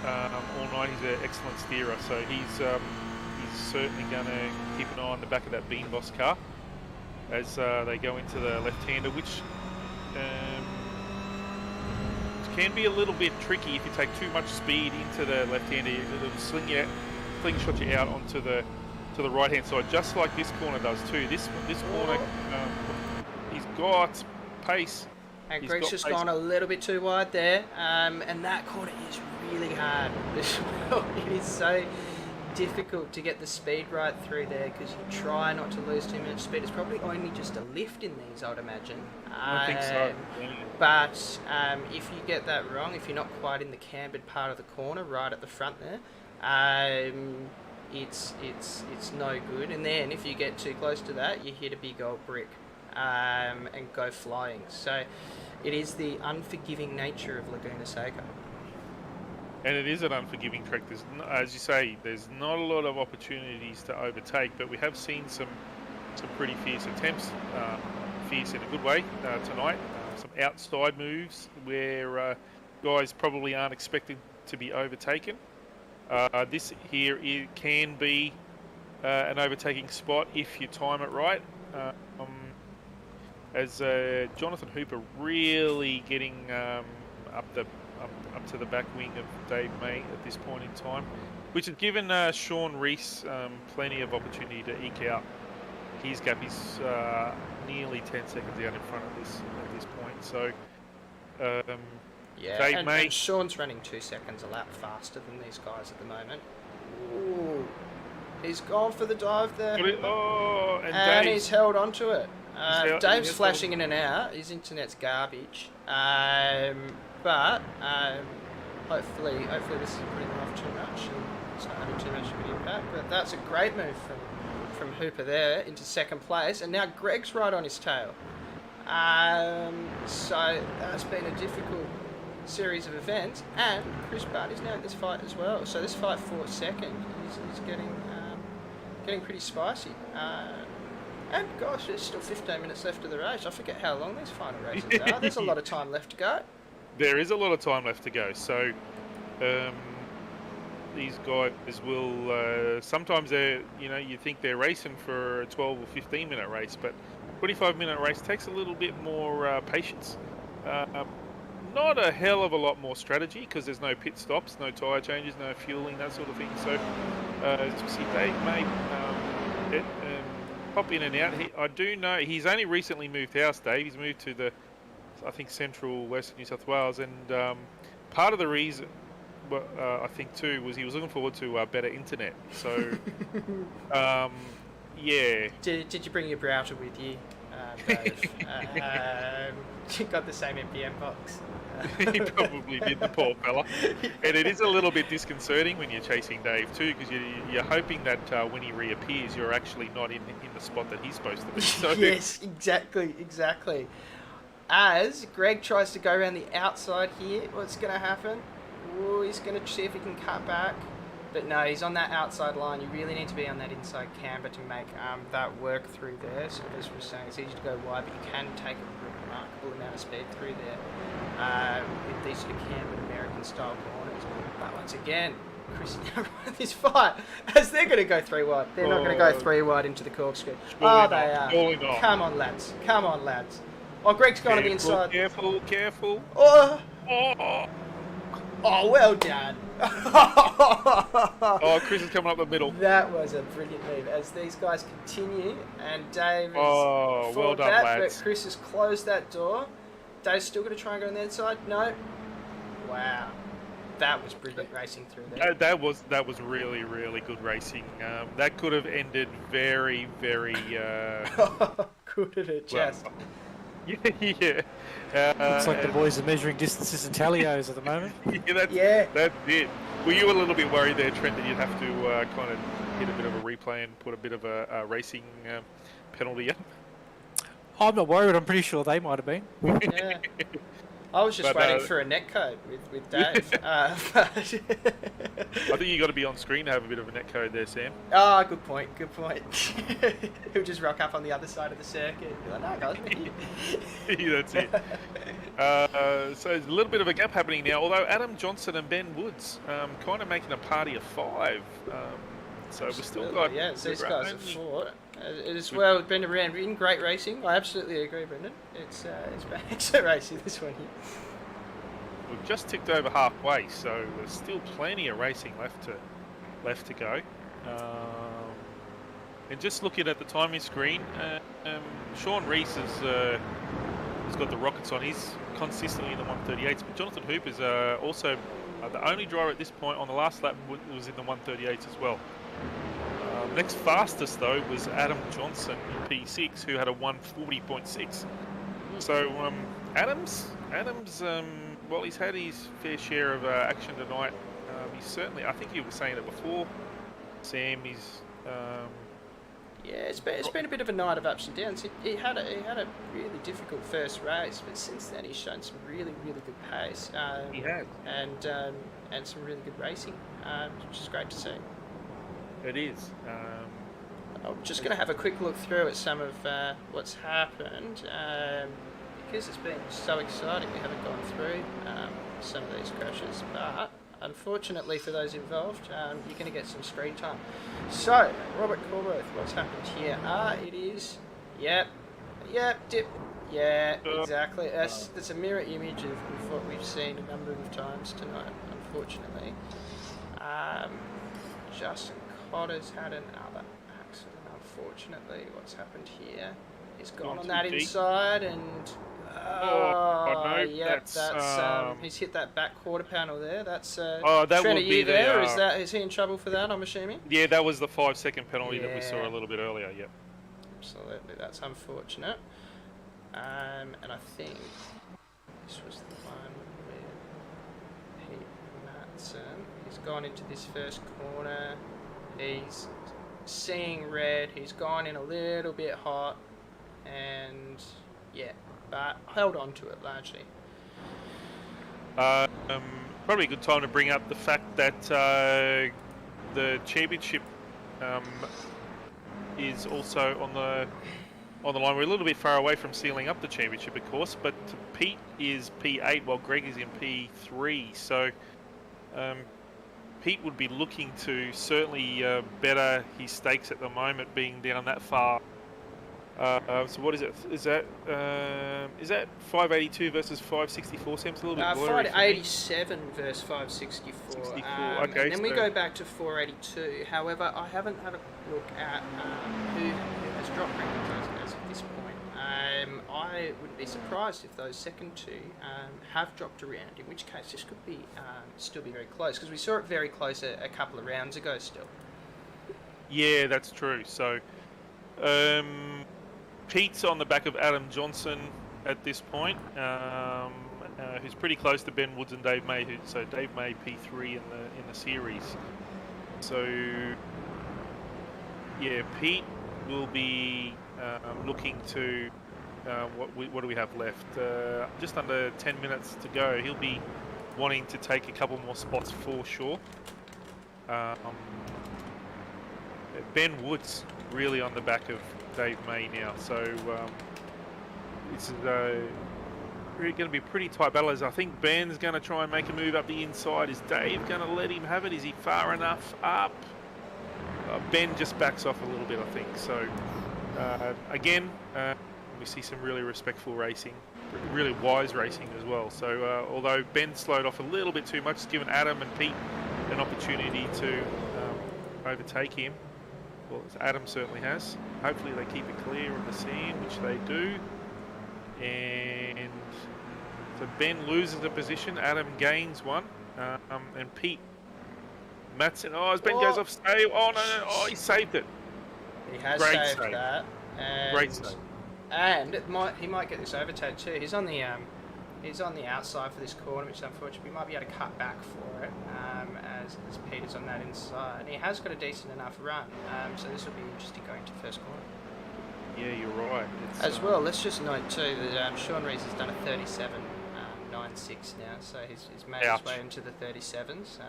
S1: all night, he's an excellent steerer. So he's certainly going to keep an eye on the back of that Bean Boss car as they go into the left-hander, which can be a little bit tricky if you take too much speed into the left-hander. It'll slingshot you out onto the right-hand side, just like this corner does too. This corner, he's got pace.
S2: And Greg's just gone a little bit too wide there, and that corner is really hard as well. It is so difficult to get the speed right through there because you try not to lose too much speed. It's probably only just a lift in these, I'd imagine.
S1: I think so. Yeah.
S2: But if you get that wrong, if you're not quite in the cambered part of the corner, right at the front there, it's no good. And then if you get too close to that, you hit a big old brick and go flying. So it is the unforgiving nature of Laguna Seca.
S1: And it is an unforgiving track. There's, as you say, there's not a lot of opportunities to overtake, but we have seen some pretty fierce attempts, fierce in a good way tonight. Some outside moves where guys probably aren't expected to be overtaken. This here can be an overtaking spot if you time it right. As Jonathan Hooper really getting up to the back wing of Dave May at this point in time, which has given Sean Reese plenty of opportunity to eke out his gap. He's nearly 10 seconds out in front of this at this point. So Dave May,
S2: and Sean's running 2 seconds a lap faster than these guys at the moment. Ooh, he's gone for the dive there, and he's held onto it. Dave's flashing in and out. His internet's garbage. But hopefully this isn't putting them off too much and it's not having too much of an impact. But that's a great move from Hooper there into second place, and now Greg's right on his tail. So that's been a difficult series of events, and Chris Budd is now in this fight as well. So this fight for second is getting pretty spicy. And gosh, there's still 15 minutes left of the race. I forget how long these final races are. There's a lot of time left to go.
S1: There is a lot of time left to go. So, these guys will sometimes they're you think they're racing for a 12 or 15-minute race, but 25-minute race takes a little bit more patience. Not a hell of a lot more strategy because there's no pit stops, no tyre changes, no fueling, that sort of thing. So see Dave may pop in and out. I do know he's only recently moved house, Dave. He's moved to the, I think, central western New South Wales, and part of the reason, I think too, was he was looking forward to better internet. So, yeah.
S2: Did you bring your browser with you, Dave? You got the same NPM box.
S1: He probably did, the poor fella. And it is a little bit disconcerting when you're chasing Dave too, because you're hoping that when he reappears, you're actually not in the spot that he's supposed to be. So
S2: yes, exactly. As Greg tries to go around the outside here, what's going to happen? Ooh, he's going to see if he can cut back. But no, he's on that outside line. You really need to be on that inside camber to make that work through there. So as we're saying, it's easy to go wide, but you can take a remarkable amount of speed through there with these sort of cambered American-style corners. But once again, Chris now run this fight as they're going to go 3 wide. They're not going to go 3 wide into the corkscrew. They are. Come on, lads. Oh, Greg's gone to the inside.
S1: Careful.
S2: Oh,
S1: Oh,
S2: well done.
S1: oh, Chris is coming up the middle.
S2: That was a brilliant move as these guys continue, and Dave is
S1: well done, lads.
S2: But Chris has closed that door. Dave's still going to try and go on the inside. No. Wow. That was brilliant racing through there.
S1: That was really, really good racing. That could have ended very, very...
S2: Could it just...
S1: Yeah.
S3: Looks like the boys are measuring distances and talios at the moment.
S1: That's it. Were you a little bit worried there, Trent, that you'd have to kind of hit a bit of a replay and put a bit of a racing penalty up?
S3: I'm not worried, but I'm pretty sure they might have been.
S2: Yeah. I was just waiting for a netcode with Dave.
S1: I think you got to be on screen to have a bit of a netcode there, Sam.
S2: Ah, good point. He'll just rock up on the other side of the circuit. Be like, no, guys,
S1: that's it. So there's a little bit of a gap happening now, although Adam Johnson and Ben Woods kind of making a party of 5. So we've still got...
S2: Yeah, these guys have fought. As well, been around in great racing. I absolutely agree, Brendan. It's been excellent racing, this one here.
S1: We've just ticked over halfway, so there's still plenty of racing left to go. And just looking at the timing screen, Sean Reese has got the rockets on. He's consistently in the 138s, but Jonathan Hoop is also the only driver at this point on the last lap was in the 138s as well. Next fastest though was Adam Johnson in P6, who had a 140.6. So Adams, well, he's had his fair share of action tonight. He's certainly, I think you were saying it before, Sam. He's
S2: yeah, it's been a bit of a night of ups and downs. He had a really difficult first race, but since then he's shown some really good pace.
S1: He has,
S2: and some really good racing, which is great to see.
S1: It is.
S2: I'm just going to have a quick look through at some of what's happened. Because it's been so exciting, we haven't gone through some of these crashes. But unfortunately for those involved, you're going to get some screen time. So, Robert Corworth, what's happened here? It is... Yep, dip. Yeah, exactly. That's a mirror image of what we've seen a number of times tonight, unfortunately. Justin Cotter's had another accident, unfortunately. What's happened here? He's gone on that inside and... he's hit that back quarter panel there. That's
S1: that
S2: Trent,
S1: would be
S2: there. Is he in trouble for that, I'm assuming?
S1: Yeah, that was the 5-second penalty that we saw a little bit earlier, yep.
S2: Absolutely, that's unfortunate. And I think this was the one with Pete Matson. He's gone into this first corner. He's seeing red. He's gone in a little bit hot. And yeah, but held on to it largely.
S1: Probably a good time to bring up the fact that the championship is also on the line. We're a little bit far away from sealing up the championship, of course, but Pete is P8 while Greg is in P3. So Pete would be looking to certainly better his stakes at the moment, being down that far. So what is it? Is that 582 versus 564? Seems a little bit blurry.
S2: 587 versus 564.
S1: 64. Okay,
S2: and then we go back to 482. However, I haven't had a look at who has dropped rankings as of this point. I wouldn't be surprised if those second two have dropped around, in which case this could be still be very close, because we saw it very close a couple of rounds ago still.
S1: Yeah, that's true. So Pete's on the back of Adam Johnson at this point, who's pretty close to Ben Woods and Dave May. So Dave May P3 in the series. So yeah, Pete will be looking to what do we have left? Just under 10 minutes to go. He'll be wanting to take a couple more spots for sure. Ben Woods really on the back of Dave May now, so this is really going to be a pretty tight battle. As I think Ben's going to try and make a move up the inside. Is Dave going to let him have it? Is he far enough up? Ben just backs off a little bit, I think. So again, we see some really respectful racing, really wise racing as well. So although Ben slowed off a little bit too much, it's given Adam and Pete an opportunity to overtake him. Well, Adam certainly has. Hopefully they keep it clear of the scene, which they do. And so Ben loses a position, Adam gains one, and Pete Matson. Oh, as Ben goes off save. Oh no! Oh, he saved it.
S2: He has
S1: Great
S2: saved
S1: save.
S2: that. And,
S1: Great save.
S2: And he might get this overtake too. He's on the outside for this corner, which unfortunately we might be able to cut back for it, as Peter's on that inside. And he has got a decent enough run, so this will be interesting going to first corner.
S1: Yeah, you're right.
S2: As well, let's just note too that Sean Rees has done a 37.96 now, so he's made his way into the 37s.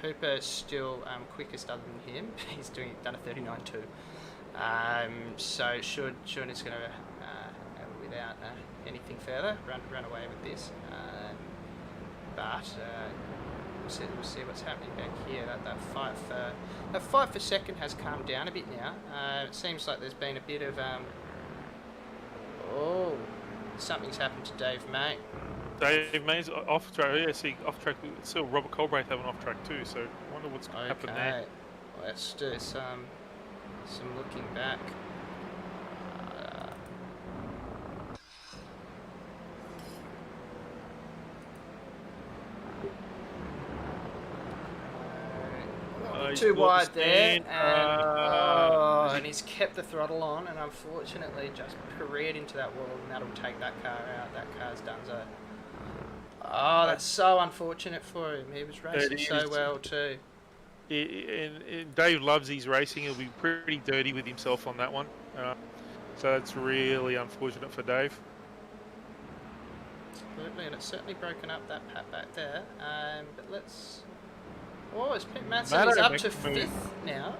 S2: Hooper still quickest other than him. He's done a 39.2. So Sean is going to, without anything further, run away with this. But we'll see what's happening back here. That fight for second has calmed down a bit now. It seems like there's been a bit of something's happened to Dave May.
S1: Dave May's off track. Yeah, see off track. Still Robert Colbraith having off track too. So I wonder what's happened there.
S2: Well, let's do some looking back. Too wide there, and he's kept the throttle on, and unfortunately just careered into that wall, and that'll take that car out. That car's done so. Oh, that's so unfortunate for him. He was racing so well too.
S1: And Dave loves his racing. He'll be pretty dirty with himself on that one. So it's really unfortunate for Dave.
S2: Absolutely, and it's certainly broken up that pat back there. But let's... Oh, it's Pete Matson is up to 5th now.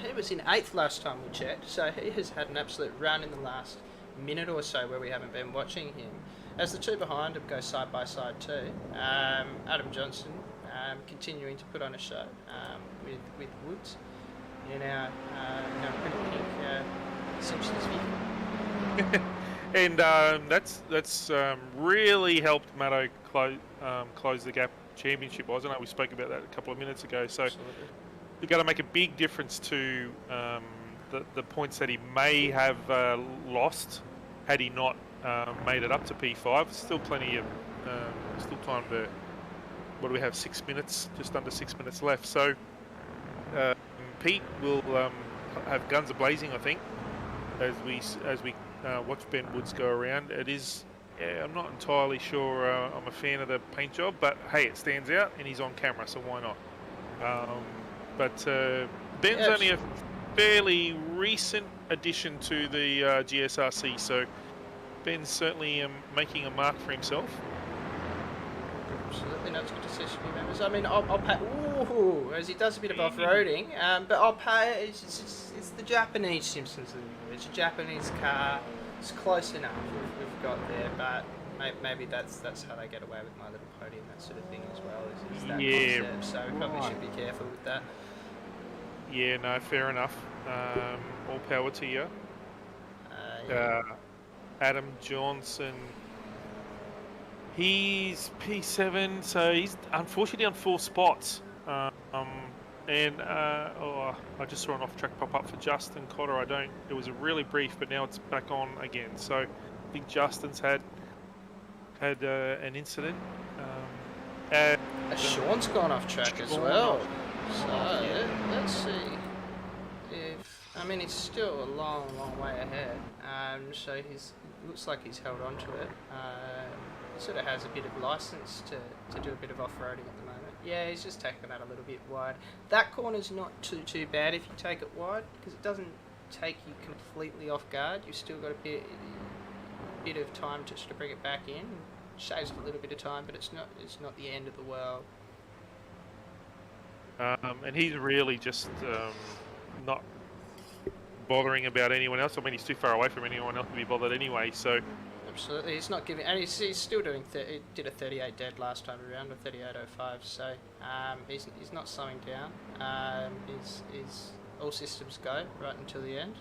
S2: He was in 8th last time we checked, so he has had an absolute run in the last minute or so where we haven't been watching him. As the two behind him go side by side too. Adam Johnson continuing to put on a show with Woods in our pretty pink Simpsons vehicle.
S1: And that's really helped Matto close the gap championship. I know we spoke about that a couple of minutes ago. So we've got to make a big difference to the points that he may have lost had he not made it up to P5. Still plenty of still time to. What do we have? 6 minutes, just under 6 minutes left. So Pete will have guns a-blazing, I think, as we watch Ben Woods go around. It is. Yeah, I'm not entirely sure I'm a fan of the paint job, but hey, it stands out and he's on camera, so why not? But Ben's only a fairly recent addition to the GSRC, so Ben's certainly making a mark for himself.
S2: Absolutely, that's good to see some new members. I mean, I'll pay. Ooh, as he does a bit of off-roading, but I'll pay. It's the Japanese Simpsons. It's a Japanese car. It's close enough we've got there, but maybe that's how they get away with My Little Pony and that sort of thing as well. Is that
S1: Yeah,
S2: concept? So we probably should be careful with that.
S1: Yeah, no, fair enough. All power to you.
S2: Yeah.
S1: Adam Johnson. He's P7, so he's unfortunately on 4 spots. I just saw an off-track pop up for Justin Cotter. It was a really brief, but now it's back on again. So I think Justin's had an incident.
S2: Sean's gone off track as well. So let's see if he's still a long way ahead. So looks like he's held on to it. Sort of has a bit of license to do a bit of off-roading at the moment. Yeah, he's just taking that a little bit wide. That corner's not too bad if you take it wide, because it doesn't take you completely off guard. You've still got a bit of time to bring it back in. Saves a little bit of time, but it's not the end of the world.
S1: And he's really just not bothering about anyone else. I mean, he's too far away from anyone else to be bothered anyway, so...
S2: Absolutely, he's not giving... And he's still doing... He did a 38 dead last time around, a 38.05, so he's not slowing down. He's all systems go right until the end,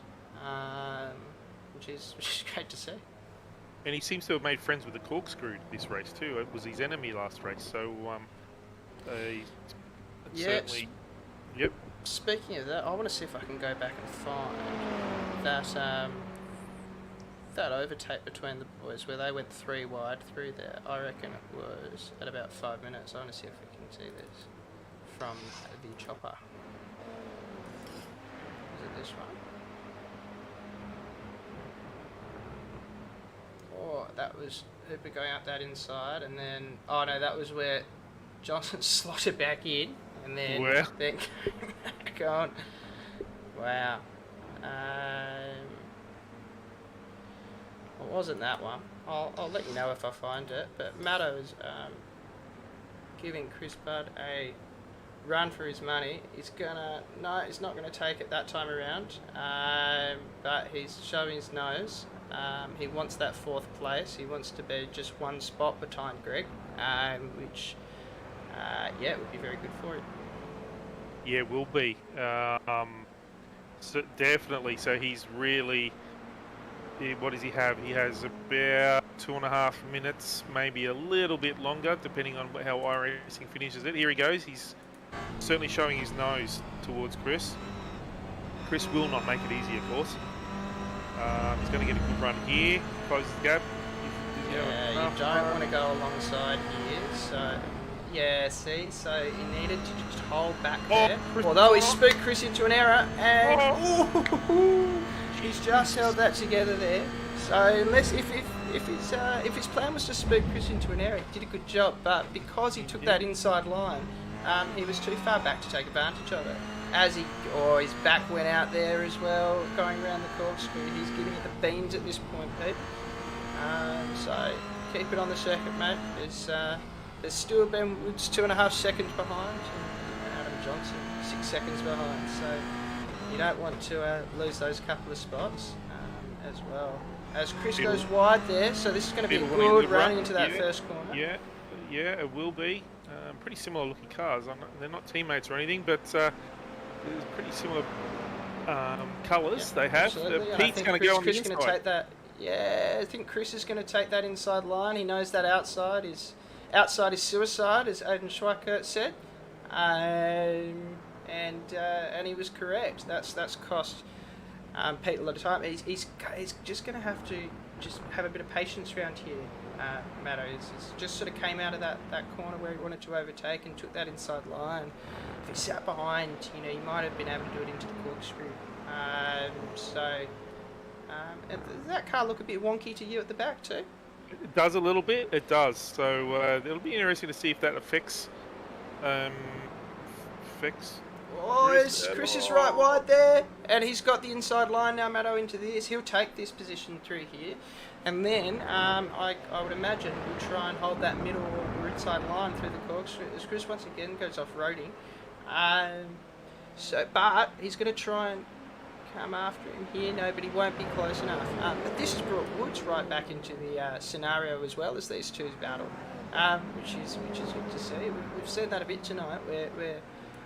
S2: which is great to see.
S1: And he seems to have made friends with the corkscrew this race too. It was his enemy last race, so certainly... Yep.
S2: Speaking of that, I want to see if I can go back and find that overtake between the boys where they went 3 wide through there. I reckon it was at about 5 minutes. I want to see if we can see this from the chopper. Is it this one? Oh, that was Hooper going up that inside, and then that was where Johnson slotted back in, and then then back on. Wow. It wasn't that one. I'll let you know if I find it. But Matto is giving Chris Budd a run for his money. He's not gonna take it that time around. But he's showing his nose. He wants that 4th place. He wants to be just 1 spot behind Greg, which would be very good for him.
S1: Yeah, it will be. So definitely. So he's really... What does he have? He has about 2.5 minutes, maybe a little bit longer, depending on how iRacing finishes it. Here he goes. He's certainly showing his nose towards Chris. Chris will not make it easy, of course. He's going to get a good run here. Close the gap.
S2: Yeah, you don't want to go alongside here. So, yeah, see, so he needed to just hold back there. Although he spooked Chris into an error, and he's just held that together there. So unless if his plan was to spook Chris into an error, he did a good job. But because he took that inside line, he was too far back to take advantage of it. His back went out there as well, going around the corkscrew. He's giving it the beans at this point, Pete. So keep it on the circuit, mate. There's still Ben Woods 2.5 seconds behind, and Adam Johnson 6 seconds behind. So you don't want to lose those couple of spots as well. As Chris goes wide there, so this is going to be a good run into that first corner.
S1: Yeah, it will be. Pretty similar looking cars. They're not teammates or anything, but there's pretty similar colours they have. Pete's going to go on the inside.
S2: Take that. Yeah, I think Chris is going to take that inside line. He knows that outside is suicide, as Aidan Schweikert said, and he was correct. That's cost Pete a lot of time. He's just going to have to just have a bit of patience around here. Matto just sort of came out of that corner where he wanted to overtake and took that inside line. If he sat behind, he might have been able to do it into the corkscrew. Does that car look a bit wonky to you at the back too?
S1: It does a little bit. It does. So it'll be interesting to see if that affects. Chris is right wide there, and he's got the inside line now. Matto into this. He'll take this position through here, and then I would imagine he'll try and hold that middle or inside line through the corkscrew as Chris once again goes off roading. But he's going to try and
S2: come after him here. No, but he won't be close enough. But this has brought Woods right back into the scenario as well as these two battle, which is good to see. We've seen that a bit tonight, where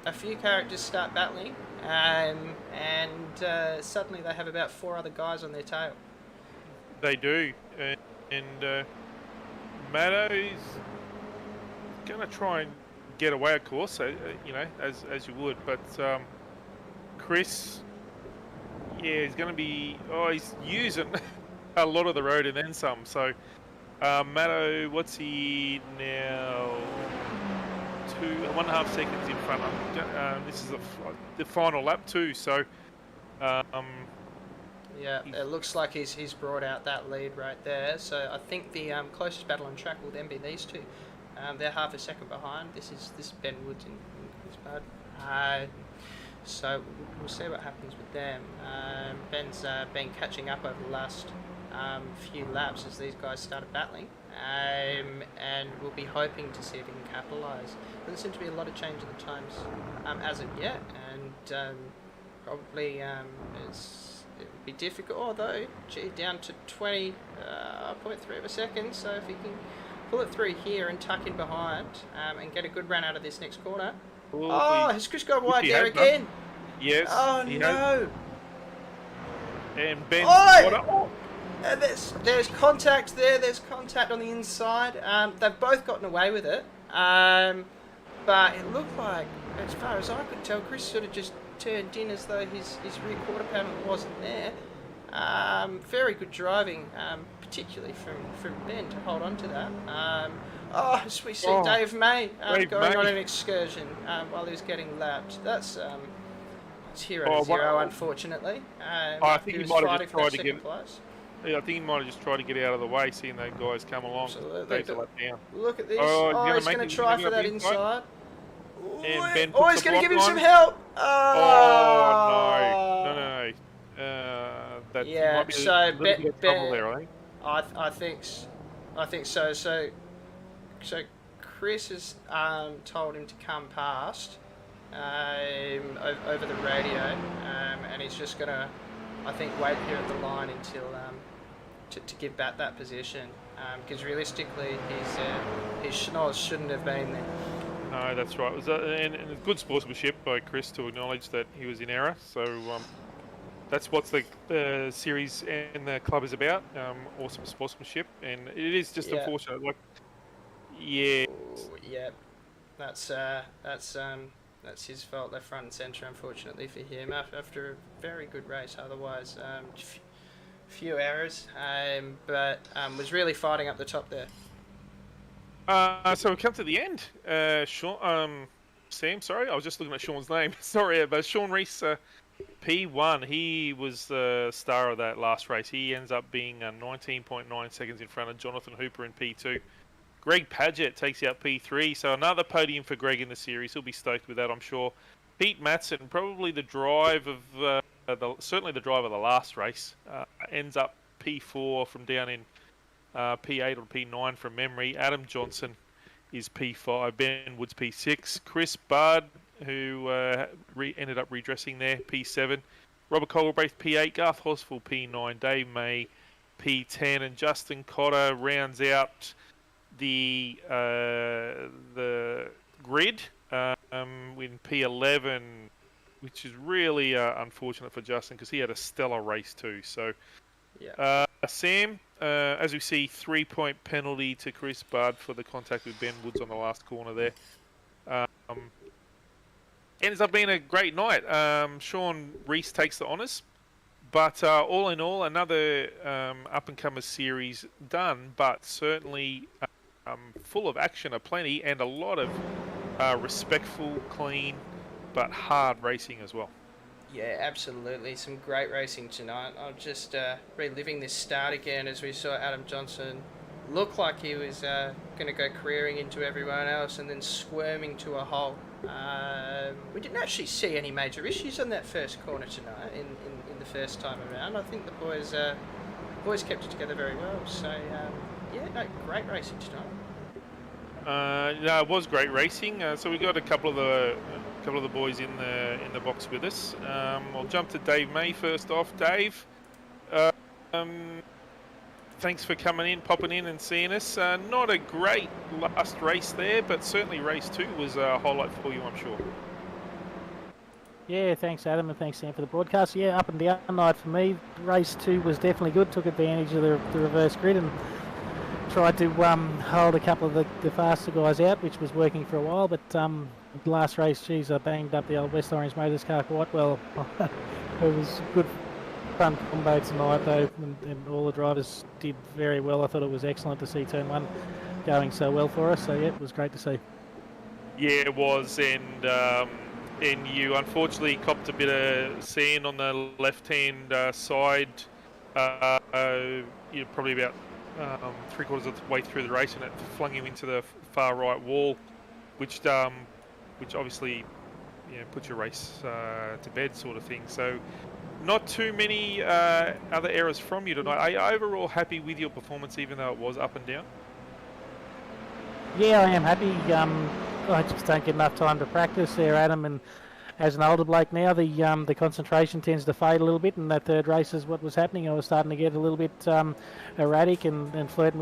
S2: a few characters start battling, and suddenly they have about 4 other guys on their tail.
S1: They do, and Maddo's going to try and get away, of course, as you would, but Chris, yeah, he's going to be, he's using a lot of the road and then some, so Maddo, what's he now? 1.5 seconds in front of him. This is the final lap too, so
S2: yeah, it looks like he's brought out that lead right there. So I think the closest battle on track will then be these two. They're half a second behind. This is Ben Woods and Chris Budd. So we'll see what happens with them. Ben's been catching up over the last few laps as these guys started battling, and we'll be hoping to see if he can capitalise. Doesn't seem to be a lot of change in the times as of yet, and probably it would be difficult, although down to 20.3 of a second, so if he can pull it through here and tuck in behind and get a good run out of this next corner. Has Chris got wide there again?
S1: Yes.
S2: Oh no!
S1: And Ben.
S2: And there's contact there. There's contact on the inside. They've both gotten away with it, but it looked like, as far as I could tell, Chris sort of just turned in as though his rear quarter panel wasn't there. Very good driving, particularly from Ben to hold on to that. As we see Dave May going on an excursion while he was getting lapped. That's Hero Zero, unfortunately.
S1: I think he might have just tried to
S2: get.
S1: Yeah, I think he might have just tried to get out of the way, seeing those guys come along.
S2: Absolutely.
S1: Dave's a lap down.
S2: Look at this.
S1: He's
S2: going to try for that inside.
S1: And Ben
S2: he's going to give him some help.
S1: No. That
S2: yeah,
S1: might be
S2: so
S1: a little bit of trouble there, I think.
S2: I think so. So Chris has told him to come past over the radio, and he's just going to, I think, wait here at the line until to give back that position, because realistically his schnoz shouldn't have been there.
S1: No, that's right. It was and good sportsmanship by Chris to acknowledge that he was in error. So that's what the series and the club is about. Awesome sportsmanship, and it is just unfortunate. Like, yeah,
S2: that's his fault. They're front and centre, unfortunately for him, after a very good race. Otherwise, few errors, but was really fighting up the top there.
S1: So we come to the end. Sam, sorry, I was just looking at Sean's name. Sorry, but Sean Rees, P1, he was the star of that last race. He ends up being 19.9 seconds in front of Jonathan Hooper in P2. Greg Padgett takes out P3, so another podium for Greg in the series. He'll be stoked with that, I'm sure. Pete Matson, probably the drive of certainly the drive of the last race, ends up P4 from down in P8 or P9 from memory. Adam Johnson is P5. Ben Woods P6. Chris Budd, who ended up redressing there, P7. Robert Colbraith P8. Garth Horsfall P9. Dave May P10. And Justin Cotter rounds out the grid in P11, which is really unfortunate for Justin because he had a stellar race too. So, Sam, as we see, 3-point penalty to Chris Budd for the contact with Ben Woods on the last corner there. Ends up being a great night. Sean Rees takes the honours. But all in all, another up-and-comer series done, but certainly full of action aplenty and a lot of respectful, clean, but hard racing as well.
S2: Yeah, absolutely. Some great racing tonight. I'm just reliving this start again as we saw Adam Johnson look like he was going to go careering into everyone else and then squirming to a hole. We didn't actually see any major issues on that first corner tonight in the first time around. I think the boys kept it together very well. So, great racing tonight.
S1: No, it was great racing. So we got a couple of the couple of the boys in the box with us. I'll jump to Dave May first off. Dave, thanks for coming in, popping in and seeing us. Not a great last race there, but certainly race 2 was a highlight for you, I'm sure.
S4: Yeah, thanks Adam, and thanks Sam for the broadcast. Yeah, up and down night for me. Race 2 was definitely good, took advantage of the reverse grid and tried to hold a couple of the faster guys out, which was working for a while, but the last race, geez, I banged up the old West Orange Motors car quite well. It was good fun combo tonight though, and all the drivers did very well. I thought it was excellent to see turn 1 going so well for us, so yeah, it was great to see.
S1: Yeah, it was, and you unfortunately copped a bit of sand on the left-hand side. You're probably about 3/4 of the way through the race, and it flung you into the far right wall, which obviously put your race to bed, sort of thing. So, not too many other errors from you tonight. Are you overall happy with your performance, even though it was up and down?
S4: Yeah, I am happy. I just don't get enough time to practice there, Adam, and as an older bloke now, the concentration tends to fade a little bit, and that third race is what was happening. I was starting to get a little bit erratic and flirting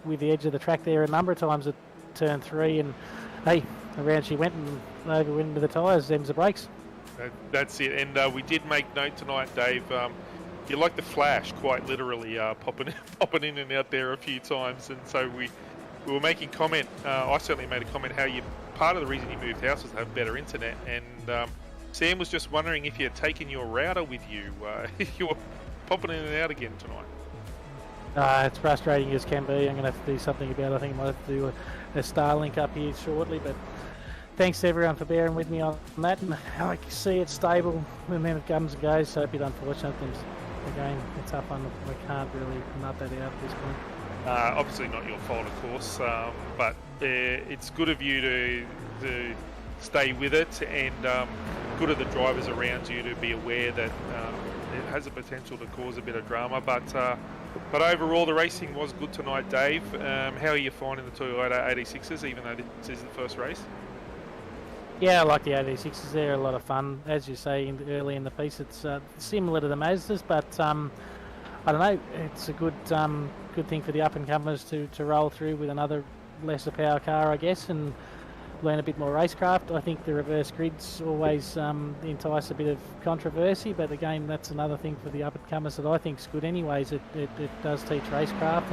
S4: with the edge of the track there a number of times at turn 3, and hey, around she went and over into the tyres, them's the brakes.
S1: That's it, and we did make note tonight, Dave. You like the flash, quite literally, popping in and out there a few times, and so we were making comment. I certainly made a comment how part of the reason you moved house was to have better internet, and Sam was just wondering if you had taken your router with you. You were popping in and out again tonight.
S4: It's frustrating as can be. I'm going to have to do something about it. I think I might have to do a Starlink up here shortly, but thanks to everyone for bearing with me on that. And I can see it's stable, and then it comes and goes, so a bit unfortunate. Again, it's up on I can't really nut that out at this point.
S1: Obviously not your fault, of course, but it's good of you to stay with it, and good of the drivers around you to be aware that it has the potential to cause a bit of drama. But overall, the racing was good tonight, Dave. How are you finding the Toyota 86s, even though this is the first race?
S4: Yeah, I like the 86s. They're a lot of fun. As you say early in the piece, it's similar to the Mazdas, but I don't know, it's a good thing for the up-and-comers to roll through with another lesser power car, I guess, and learn a bit more racecraft. I think the reverse grids always entice a bit of controversy, but again, that's another thing for the up-and-comers that I think is good anyways. It does teach racecraft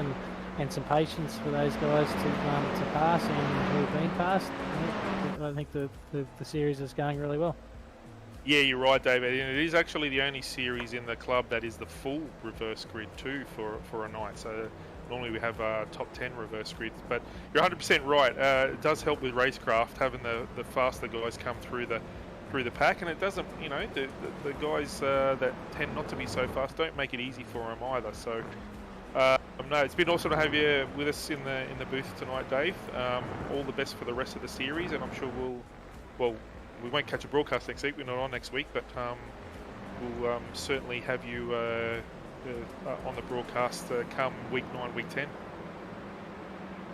S4: and some patience for those guys to pass and who have been passed. I think the series is going really well.
S1: Yeah, you're right, David. And it is actually the only series in the club that is the full reverse grid too for a night. So normally we have top 10 reverse grids, but you're 100% right. It does help with racecraft having the faster guys come through the pack, and it doesn't. The guys that tend not to be so fast don't make it easy for them either. So. No, it's been awesome to have you with us in the booth tonight, Dave. All the best for the rest of the series, and I'm sure we won't catch a broadcast next week. We're not on next week, but we'll certainly have you on the broadcast come week 9, week 10.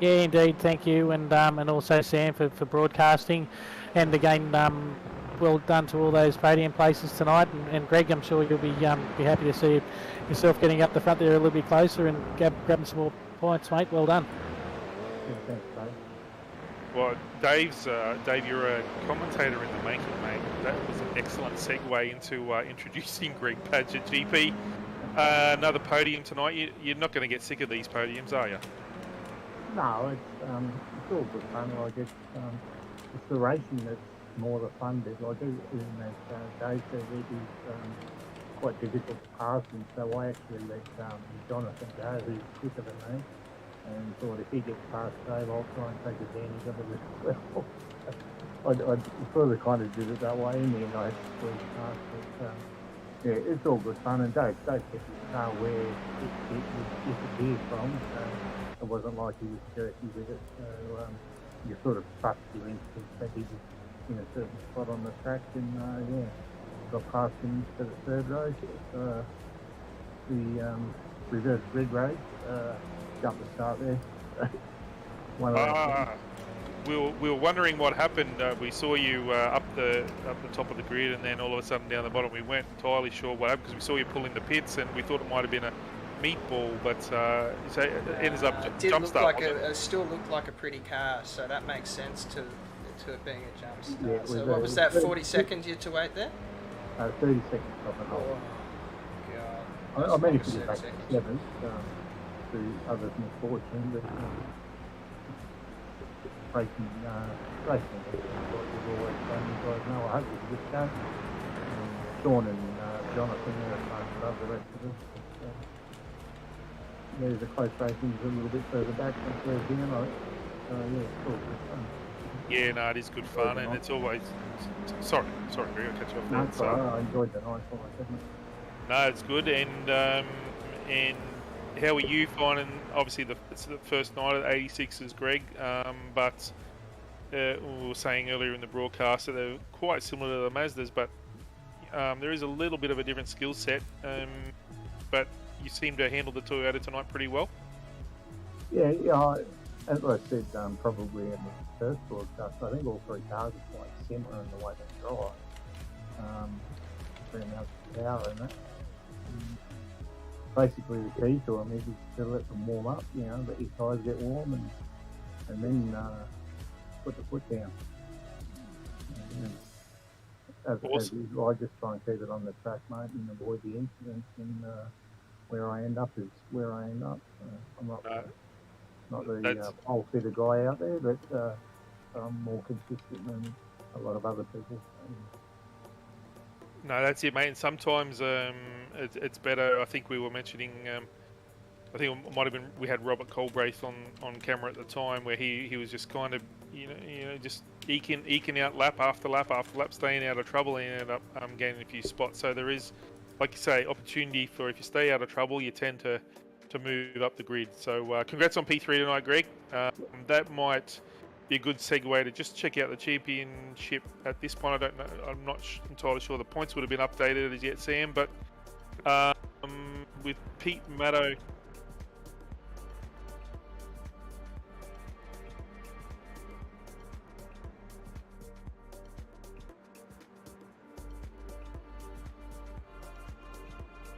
S4: Yeah, indeed. Thank you, and also Sam for broadcasting, and again, well done to all those podium places tonight. And Greg, I'm sure you'll be happy to see yourself getting up the front there a little bit closer and grabbing some more points, mate. Well done.
S5: Yeah, thanks, Dave.
S1: Well, Dave, you're a commentator in the making, mate. That was an excellent segue into introducing Greg Padgett, GP. Another podium tonight. You're not going to get sick of these podiums, are you?
S5: No, it's all good fun. Like it's the racing that's more the fun bit. Like even as Dave said, it is quite difficult to pass, and so I actually let Jonathan go, who's quicker than me, and thought if he gets past Dave, I'll try and take advantage of it as well. I sort of kind of did it that way in the end. I had to squeeze past, but yeah, it's all good fun. And Dave kept his car where it disappeared from. It wasn't like he was jerky with it, so you sort of trust your instincts that he was in a certain spot on the track, and got past him for the third race. The reverse grid race, jumped the start there. One of those
S1: we were wondering what happened. We saw you up the top of the grid, and then all of a sudden down the bottom. We weren't entirely sure what happened because we saw you pulling the pits, and we thought it might have been a meatball, but so it ends up jump start.
S2: It still looked like a pretty car, so that makes sense to it being a jump start.
S5: Yeah,
S2: so what was that? 40 seconds you had to wait there?
S5: 30 seconds top and
S2: Oh,
S5: I
S2: God.
S5: managed to get back
S2: 30
S5: to
S2: seconds.
S5: 7th through others' misfortune, but racing is what we've always done. You guys know I hope it's a good go. Sean and Jonathan are love the rest of us. There's a close racing a little bit further back than where's here. Yeah, it's all good fun.
S1: Yeah, no, it is good fun, and it's always. Sorry, Greg, I'll catch you off there.
S5: No, it's all right. I enjoyed the night flight, definitely.
S1: No, it's good, and how are you finding? Obviously, it's the first night at 86s, Greg, but we were saying earlier in the broadcast that they're quite similar to the Mazdas, but there is a little bit of a different skill set, but you seem to handle the Toyota tonight pretty well.
S5: Yeah, as I said, probably in the first broadcast, I think all three cars are quite similar in the way they drive. 3 amounts of power in that. Basically, the key to them is to let them warm up, let your tyres get warm and then put the foot down. As usual, I just try and keep it on the track, mate, and avoid the incidents. And where I end up is where I end up. I'm not the whole fitter guy out there, but I'm more consistent than a lot of other people.
S1: No, that's it, mate. And sometimes it's better. I think we were mentioning. I think it might have been we had Robert Colbraith on camera at the time, where he was just kind of just eking out lap after lap after lap, staying out of trouble, and ended up gaining a few spots. So there is, like you say, opportunity for if you stay out of trouble, you tend to move up the grid. So congrats on P3 tonight, Greg. That might be a good segue to just check out the championship at this point. I don't know. I'm not entirely sure the points would have been updated as yet, Sam. But with Pete Maddow.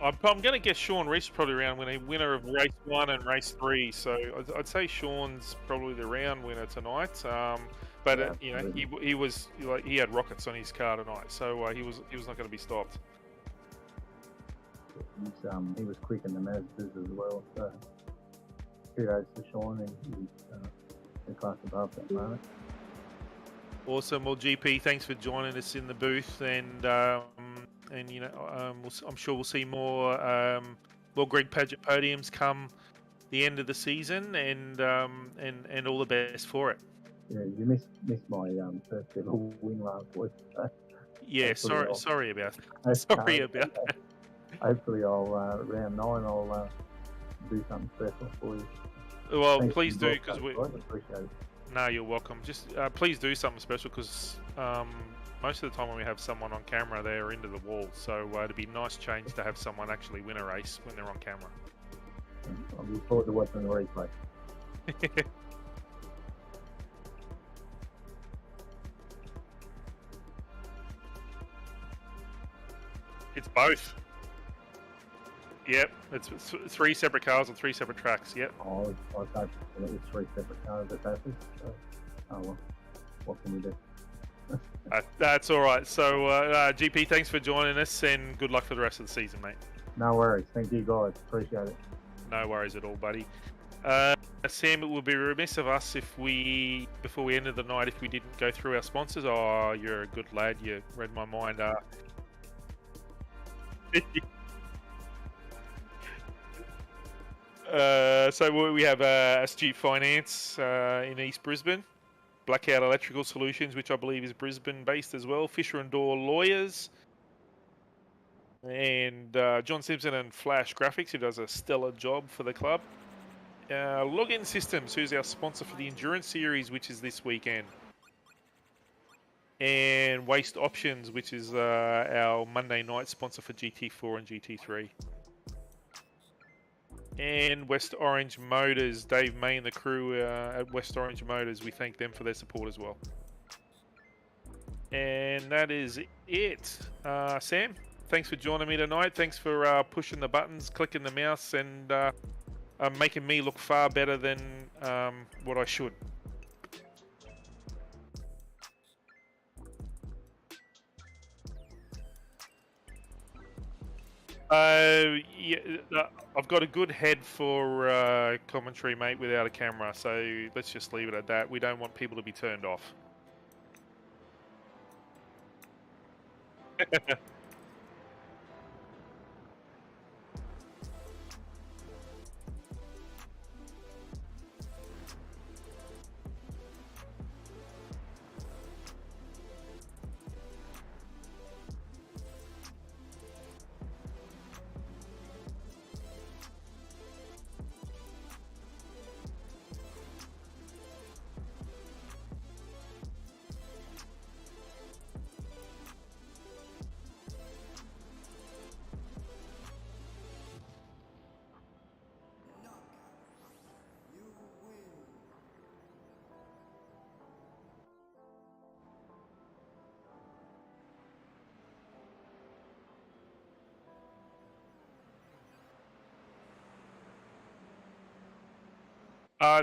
S1: I'm going to guess Sean Reese probably around winner of race 1 and race 3. So I'd say Sean's probably the round winner tonight. But he was he had rockets on his car tonight, so he was not going to be stopped.
S5: He was quick in the Mazdas as well. So kudos to Sean, and he's in class above at the moment.
S1: Awesome. Well, GP, thanks for joining us in the booth, and I'm sure we'll see more Greg Padgett podiums come the end of the season, and all the best for it.
S5: Yeah, you missed my first ever win last week. So
S1: yeah, sorry about that. Sorry about that.
S5: Hopefully, round 9, I'll do something special for you.
S1: Well,
S5: Thanks
S1: please do, because we
S5: appreciate it.
S1: No, you're welcome. Just please do something special, because most of the time when we have someone on camera, they're into the wall. So it'd be a nice change to have someone actually win a race when they're on camera.
S5: I look forward to watching the replay.
S1: It's both. Yep, it's 3 separate cars on 3 separate tracks. Yep.
S5: Oh, I thought it was 3 separate cars at that. So, well, what can we do?
S1: That's all right. So, GP, thanks for joining us, and good luck for the rest of the season, mate.
S5: No worries. Thank you, guys. Appreciate it.
S1: No worries at all, buddy. Sam, it would be remiss of us before we ended the night, if we didn't go through our sponsors. Oh, you're a good lad. You read my mind. So we have Astute Finance in East Brisbane, Blackout Electrical Solutions, which I believe is Brisbane based as well, Fisher and Dorr Lawyers, and John Simpson and Flash Graphics, who does a stellar job for the club. Login Systems, who's our sponsor for the Endurance Series, which is this weekend. And Waste Options, which is our Monday night sponsor for GT4 and GT3. And West Orange Motors, Dave May and the crew at West Orange Motors, we thank them for their support as well. And that is it. Sam, thanks for joining me tonight. Thanks for pushing the buttons, clicking the mouse, and making me look far better than what I should. Yeah, I've got a good head for commentary, mate, without a camera. So let's just leave it at that. We don't want people to be turned off.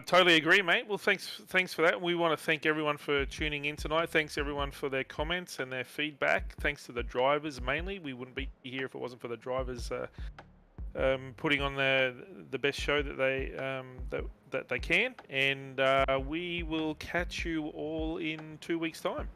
S1: Totally agree, mate. Well, thanks for that. We want to thank everyone for tuning in tonight. Thanks everyone for their comments and their feedback. Thanks to the drivers mainly. We wouldn't be here if it wasn't for the drivers putting on the best show that they can. And we will catch you all in 2 weeks' time.